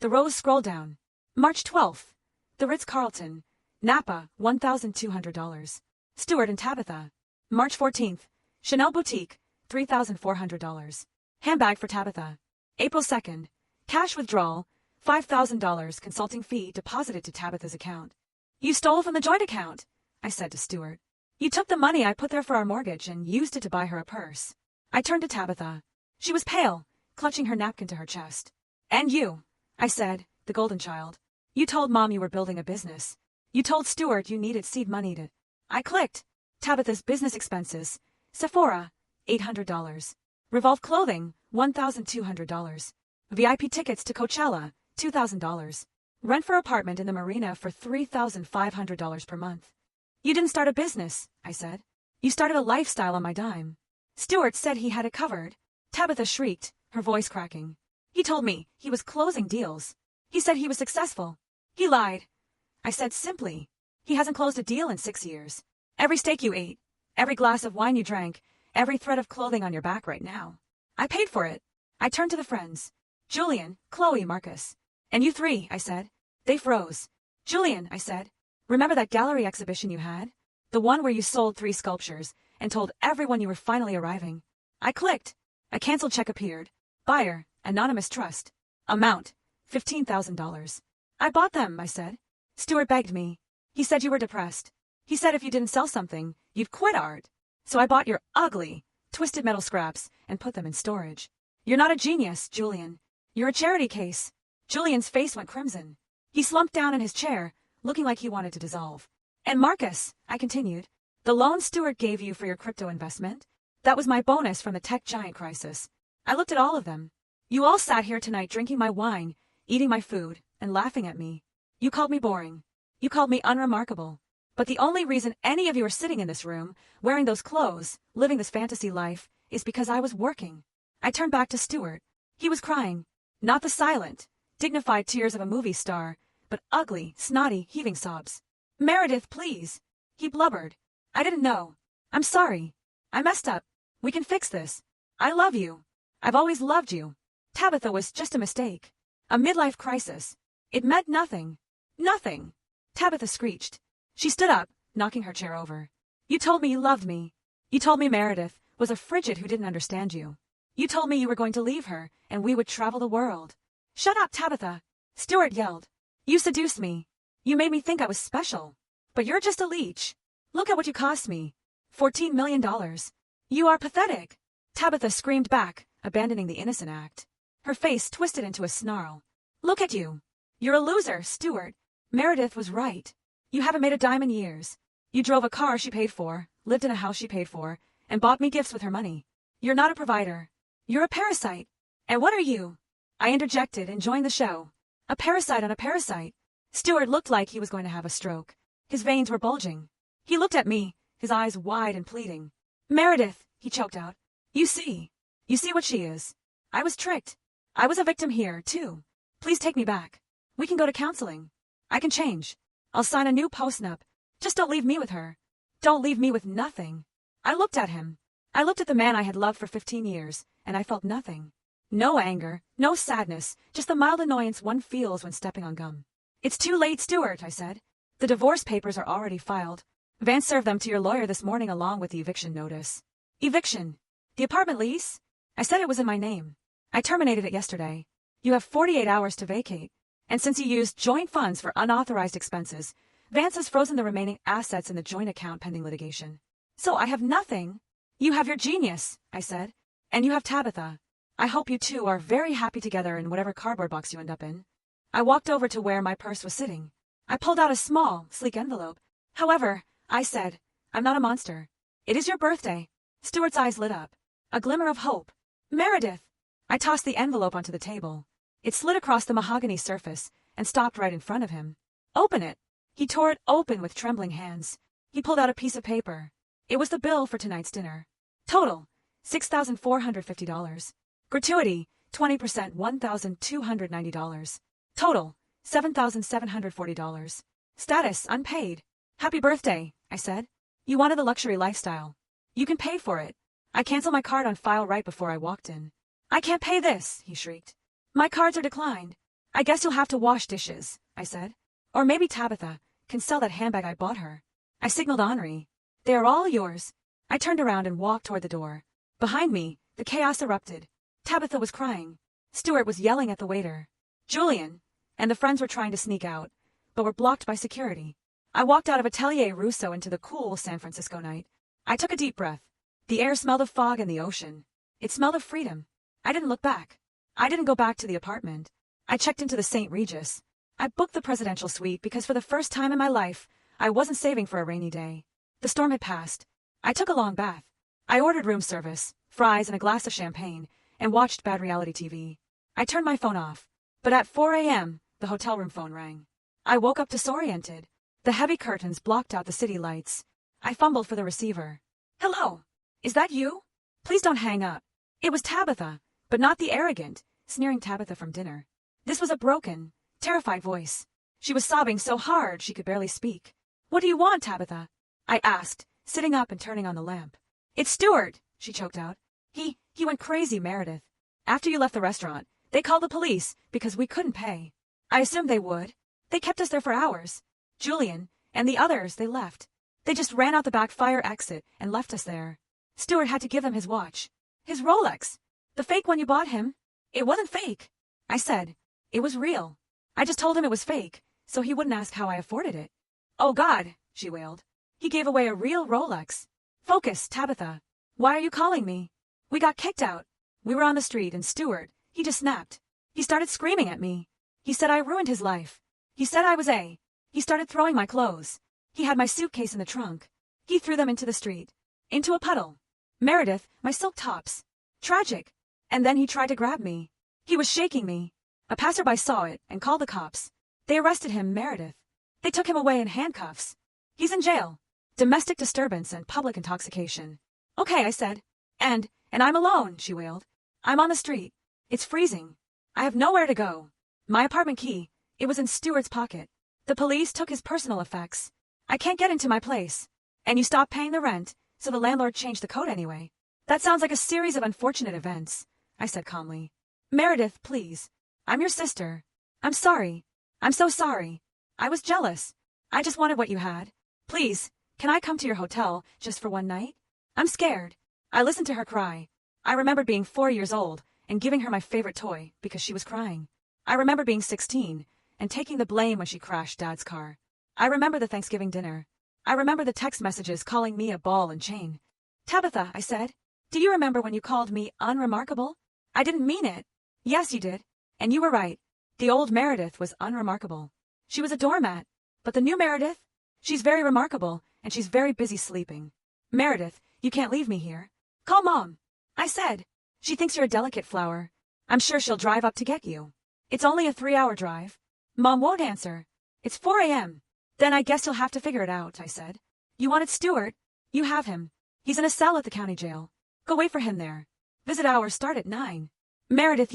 The rows scrolled down. March 12th. The Ritz-Carlton, Napa, $1,200. Stuart and Tabitha. March 14th. Chanel Boutique, $3,400. Handbag for Tabitha. April 2nd. Cash withdrawal, $5,000 consulting fee deposited to Tabitha's account. You stole from the joint account, I said to Stuart. You took the money I put there for our mortgage and used it to buy her a purse. I turned to Tabitha. She was pale, clutching her napkin to her chest. And you, I said, the golden child. You told Mom you were building a business. You told Stuart you needed seed money to... I clicked. Tabitha's business expenses. Sephora, $800. Revolve clothing, $1,200. VIP tickets to Coachella, $2,000. Rent for apartment in the marina for $3,500 per month. You didn't start a business, I said. You started a lifestyle on my dime. Stuart said he had it covered. Tabitha shrieked, her voice cracking. He told me he was closing deals. He said he was successful. He lied. I said simply, he hasn't closed a deal in 6 years. Every steak you ate, every glass of wine you drank, every thread of clothing on your back right now. I paid for it. I turned to the friends. Julian, Chloe, Marcus. And you three, I said. They froze. Julian, I said. Remember that gallery exhibition you had? The one where you sold 3 sculptures and told everyone you were finally arriving. I clicked. A canceled check appeared. Buyer, Anonymous Trust. Amount, $15,000. I bought them, I said. Stuart begged me. He said you were depressed. He said if you didn't sell something, you'd quit art. So I bought your ugly, twisted metal scraps and put them in storage. You're not a genius, Julian. You're a charity case. Julian's face went crimson. He slumped down in his chair, looking like he wanted to dissolve. And Marcus, I continued, the loan Stuart gave you for your crypto investment? That was my bonus from the tech giant crisis. I looked at all of them. You all sat here tonight drinking my wine, eating my food, and laughing at me. You called me boring. You called me unremarkable. But the only reason any of you are sitting in this room, wearing those clothes, living this fantasy life, is because I was working. I turned back to Stuart. He was crying. Not the silent, dignified tears of a movie star, but ugly, snotty, heaving sobs. Meredith, please. He blubbered. I didn't know. I'm sorry. I messed up. We can fix this. I love you. I've always loved you. Tabitha was just a mistake. A midlife crisis. It meant nothing. Nothing. Tabitha screeched. She stood up, knocking her chair over. You told me you loved me. You told me Meredith was a frigid who didn't understand you. You told me you were going to leave her, and we would travel the world. Shut up, Tabitha. Stuart yelled. You seduced me. You made me think I was special. But you're just a leech. Look at what you cost me. $14 million. You are pathetic. Tabitha screamed back, abandoning the innocent act. Her face twisted into a snarl. Look at you. You're a loser, Stuart. Meredith was right. You haven't made a dime in years. You drove a car she paid for, lived in a house she paid for, and bought me gifts with her money. You're not a provider. You're a parasite. And what are you? I interjected, enjoying the show. A parasite on a parasite. Stuart looked like he was going to have a stroke. His veins were bulging. He looked at me, his eyes wide and pleading. Meredith, he choked out. You see what she is. I was tricked. I was a victim here, too. Please take me back. We can go to counseling. I can change. I'll sign a new post-nup. Just don't leave me with her. Don't leave me with nothing. I looked at him. I looked at the man I had loved for 15 years, and I felt nothing. No anger, no sadness, just the mild annoyance one feels when stepping on gum. It's too late, Stuart, I said. The divorce papers are already filed. Vance served them to your lawyer this morning along with the eviction notice. Eviction? The apartment lease? I said it was in my name. I terminated it yesterday. You have 48 hours to vacate. And since you used joint funds for unauthorized expenses, Vance has frozen the remaining assets in the joint account pending litigation. So I have nothing. You have your genius, I said. And you have Tabitha. I hope you two are very happy together in whatever cardboard box you end up in. I walked over to where my purse was sitting. I pulled out a small, sleek envelope. However, I said, I'm not a monster. It is your birthday. Stuart's eyes lit up. A glimmer of hope. Meredith! I tossed the envelope onto the table. It slid across the mahogany surface and stopped right in front of him. Open it. He tore it open with trembling hands. He pulled out a piece of paper. It was the bill for tonight's dinner. Total, $6,450. Gratuity, 20%, $1,290. Total, $7,740. Status, unpaid. Happy birthday, I said. You wanted the luxury lifestyle. You can pay for it. I canceled my card on file right before I walked in. I can't pay this, he shrieked. My cards are declined. I guess you'll have to wash dishes, I said. Or maybe Tabitha can sell that handbag I bought her. I signaled Henri. They are all yours. I turned around and walked toward the door. Behind me, the chaos erupted. Tabitha was crying. Stuart was yelling at the waiter. Julian and the friends were trying to sneak out, but were blocked by security. I walked out of Atelier Rousseau into the cool San Francisco night. I took a deep breath. The air smelled of fog and the ocean. It smelled of freedom. I didn't look back. I didn't go back to the apartment. I checked into the St. Regis. I booked the presidential suite because for the first time in my life, I wasn't saving for a rainy day. The storm had passed. I took a long bath. I ordered room service, fries and a glass of champagne, and watched bad reality TV. I turned my phone off. But at 4 a.m., the hotel room phone rang. I woke up disoriented. The heavy curtains blocked out the city lights. I fumbled for the receiver. Hello? Is that you? Please don't hang up. It was Tabitha, but not the arrogant, sneering Tabitha from dinner. This was a broken, terrified voice. She was sobbing so hard she could barely speak. What do you want, Tabitha? I asked, sitting up and turning on the lamp. It's Stuart, she choked out. He went crazy, Meredith. After you left the restaurant, they called the police because we couldn't pay. I assumed they would. They kept us there for hours. Julian and the others, they left. They just ran out the back fire exit and left us there. Stuart had to give them his watch. His Rolex. The fake one you bought him. It wasn't fake. I said. It was real. I just told him it was fake, so he wouldn't ask how I afforded it. Oh God, she wailed. He gave away a real Rolex. Focus, Tabitha. Why are you calling me? We got kicked out. We were on the street and Stuart, he just snapped. He started screaming at me. He said I ruined his life. He said I was He started throwing my clothes. He had my suitcase in the trunk. He threw them into the street. Into a puddle. Meredith, my silk tops. Tragic. And then he tried to grab me. He was shaking me. A passerby saw it and called the cops. They arrested him, Meredith. They took him away in handcuffs. He's in jail. Domestic disturbance and public intoxication. Okay, I said. And I'm alone, she wailed. I'm on the street. It's freezing. I have nowhere to go. My apartment key, it was in Stuart's pocket. The police took his personal effects. I can't get into my place. And you stopped paying the rent, so the landlord changed the code anyway. That sounds like a series of unfortunate events, I said calmly. Meredith, please. I'm your sister. I'm sorry. I'm so sorry. I was jealous. I just wanted what you had. Please, can I come to your hotel just for one night? I'm scared. I listened to her cry. I remembered being 4 years old and giving her my favorite toy because she was crying. I remember being 16 and taking the blame when she crashed Dad's car. I remember the Thanksgiving dinner. I remember the text messages calling me a ball and chain. Tabitha, I said, do you remember when you called me unremarkable? I didn't mean it. Yes, you did. And you were right. The old Meredith was unremarkable. She was a doormat. But the new Meredith? She's very remarkable, and she's very busy sleeping. Meredith, you can't leave me here. Call Mom. I said. She thinks you're a delicate flower. I'm sure she'll drive up to get you. It's only a 3-hour drive. Mom won't answer. It's 4 a.m. Then I guess you'll have to figure it out, I said. You wanted Stuart? You have him. He's in a cell at the county jail. Go wait for him there. Visit hours start at 9. Meredith,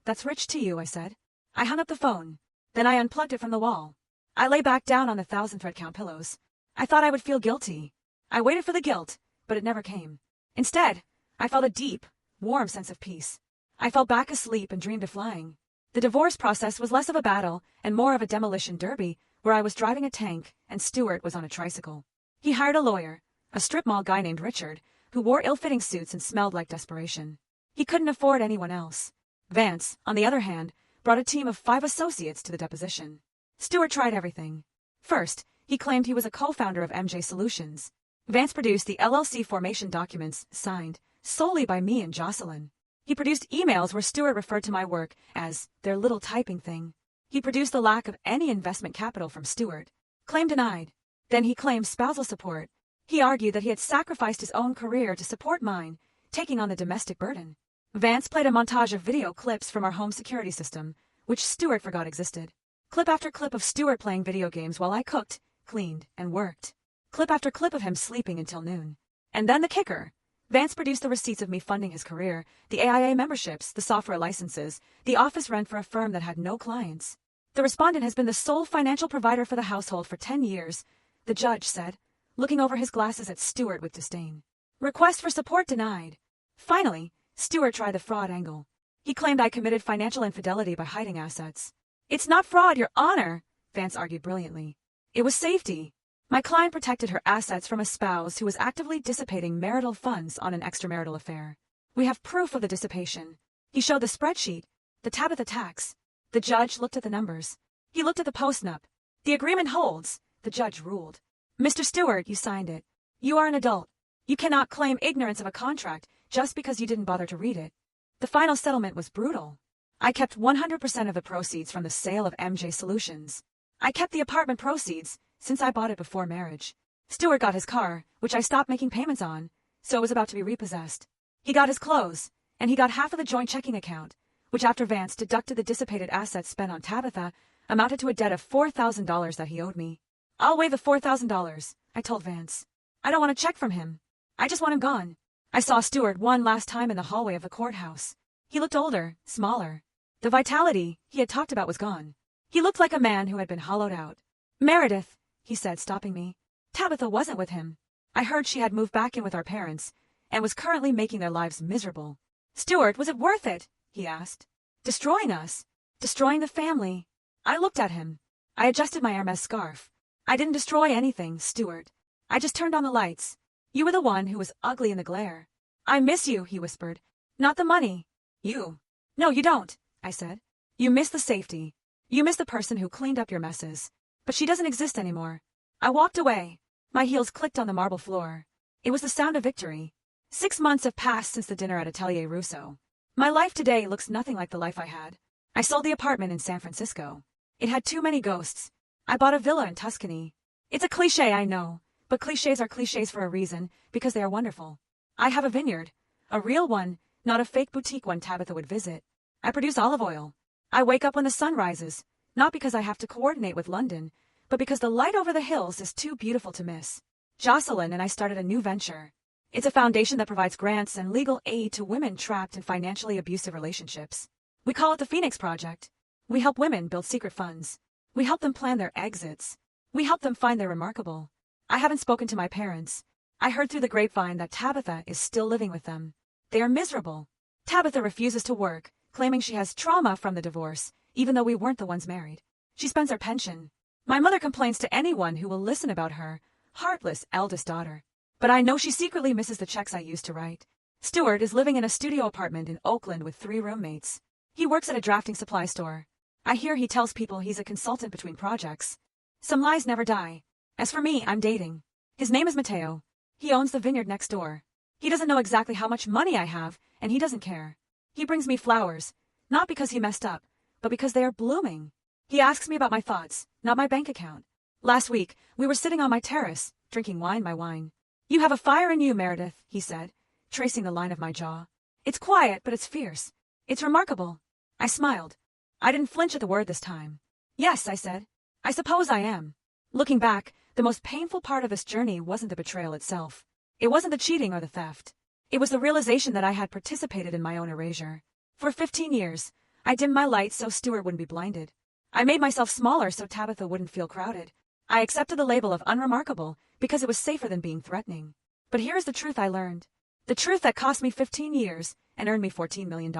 that's rich to you, I said. I hung up the phone. Then I unplugged it from the wall. I lay back down on the 1,000 thread count pillows. I thought I would feel guilty. I waited for the guilt, but it never came. Instead, I felt a deep, warm sense of peace. I fell back asleep and dreamed of flying. The divorce process was less of a battle and more of a demolition derby, where I was driving a tank and Stuart was on a tricycle. He hired a lawyer, a strip mall guy named Richard, who wore ill-fitting suits and smelled like desperation. He couldn't afford anyone else. Vance, on the other hand, brought a team of 5 associates to the deposition. Stuart tried everything. First, he claimed he was a co-founder of MJ Solutions. Vance produced the LLC formation documents, signed solely by me and Jocelyn. He produced emails where Stuart referred to my work as their little typing thing. He produced the lack of any investment capital from Stuart. Claim denied. Then he claimed spousal support. He argued that he had sacrificed his own career to support mine, taking on the domestic burden. Vance played a montage of video clips from our home security system, which Stuart forgot existed. Clip after clip of Stuart playing video games while I cooked, cleaned, and worked. Clip after clip of him sleeping until noon. And then the kicker. Vance produced the receipts of me funding his career, the AIA memberships, the software licenses, the office rent for a firm that had no clients. The respondent has been the sole financial provider for the household for 10 years, the judge said, looking over his glasses at Stuart with disdain. Request for support denied. Finally, Stuart tried the fraud angle. He claimed I committed financial infidelity by hiding assets. It's not fraud, Your Honor, Vance argued brilliantly. It was safety. My client protected her assets from a spouse who was actively dissipating marital funds on an extramarital affair. We have proof of the dissipation. He showed the spreadsheet, the Tabitha tax. The judge looked at the numbers. He looked at the postnup. The agreement holds, the judge ruled. Mr. Stuart, you signed it. You are an adult. You cannot claim ignorance of a contract just because you didn't bother to read it. The final settlement was brutal. I kept 100% of the proceeds from the sale of MJ Solutions. I kept the apartment proceeds, since I bought it before marriage. Stuart got his car, which I stopped making payments on, so it was about to be repossessed. He got his clothes, and he got half of the joint checking account, which after Vance deducted the dissipated assets spent on Tabitha, amounted to a debt of $4,000 that he owed me. I'll waive the $4,000, I told Vance. I don't want a check from him. I just want him gone. I saw Stuart one last time in the hallway of the courthouse. He looked older, smaller. The vitality he had talked about was gone. He looked like a man who had been hollowed out. Meredith, he said, stopping me. Tabitha wasn't with him. I heard she had moved back in with our parents and was currently making their lives miserable. Stuart, was it worth it? He asked. Destroying us. Destroying the family. I looked at him. I adjusted my Hermes scarf. I didn't destroy anything, Stuart. I just turned on the lights. You were the one who was ugly in the glare. I miss you, he whispered. Not the money. You. No, you don't, I said. You miss the safety. You miss the person who cleaned up your messes. But she doesn't exist anymore. I walked away. My heels clicked on the marble floor. It was the sound of victory. 6 months have passed since the dinner at Atelier Rousseau. My life today looks nothing like the life I had. I sold the apartment in San Francisco. It had too many ghosts. I bought a villa in Tuscany. It's a cliche, I know, but cliches are cliches for a reason, because they are wonderful. I have a vineyard. A real one, not a fake boutique one Tabitha would visit. I produce olive oil. I wake up when the sun rises, not because I have to coordinate with London, but because the light over the hills is too beautiful to miss. Jocelyn and I started a new venture. It's a foundation that provides grants and legal aid to women trapped in financially abusive relationships. We call it the Phoenix Project. We help women build secret funds. We help them plan their exits. We help them find their remarkable. I haven't spoken to my parents. I heard through the grapevine that Tabitha is still living with them. They are miserable. Tabitha refuses to work, claiming she has trauma from the divorce, even though we weren't the ones married. She spends her pension. My mother complains to anyone who will listen about her heartless eldest daughter. But I know she secretly misses the checks I used to write. Stuart is living in a studio apartment in Oakland with 3 roommates. He works at a drafting supply store. I hear he tells people he's a consultant between projects. Some lies never die. As for me, I'm dating. His name is Mateo. He owns the vineyard next door. He doesn't know exactly how much money I have, and he doesn't care. He brings me flowers, not because he messed up, but because they are blooming. He asks me about my thoughts, not my bank account. Last week, we were sitting on my terrace, drinking wine by wine. You have a fire in you, Meredith, he said, tracing the line of my jaw. It's quiet, but it's fierce. It's remarkable. I smiled. I didn't flinch at the word this time. Yes, I said. I suppose I am. Looking back, the most painful part of this journey wasn't the betrayal itself. It wasn't the cheating or the theft. It was the realization that I had participated in my own erasure. For 15 years, I dimmed my light so Stuart wouldn't be blinded. I made myself smaller so Tabitha wouldn't feel crowded. I accepted the label of unremarkable because it was safer than being threatening. But here is the truth I learned. The truth that cost me 15 years and earned me $14 million.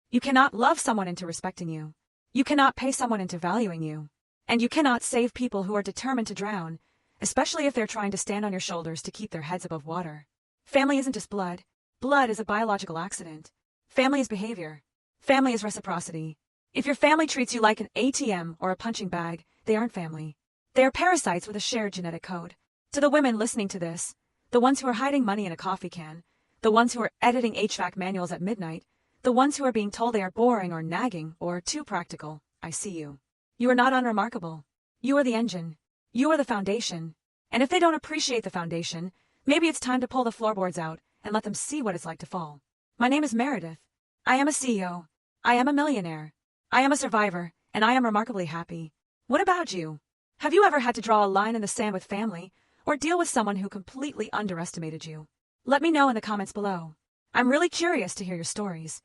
You cannot love someone into respecting you. You cannot pay someone into valuing you. And you cannot save people who are determined to drown, especially if they're trying to stand on your shoulders to keep their heads above water. Family isn't just blood. Blood is a biological accident. Family is behavior. Family is reciprocity. If your family treats you like an ATM or a punching bag, they aren't family. They are parasites with a shared genetic code. To the women listening to this, the ones who are hiding money in a coffee can, the ones who are editing HVAC manuals at midnight, the ones who are being told they are boring or nagging or too practical, I see you. You are not unremarkable. You are the engine. You are the foundation. And if they don't appreciate the foundation, maybe it's time to pull the floorboards out and let them see what it's like to fall. My name is Meredith. I am a CEO. I am a millionaire. I am a survivor, and I am remarkably happy. What about you? Have you ever had to draw a line in the sand with family, or deal with someone who completely underestimated you? Let me know in the comments below. I'm really curious to hear your stories.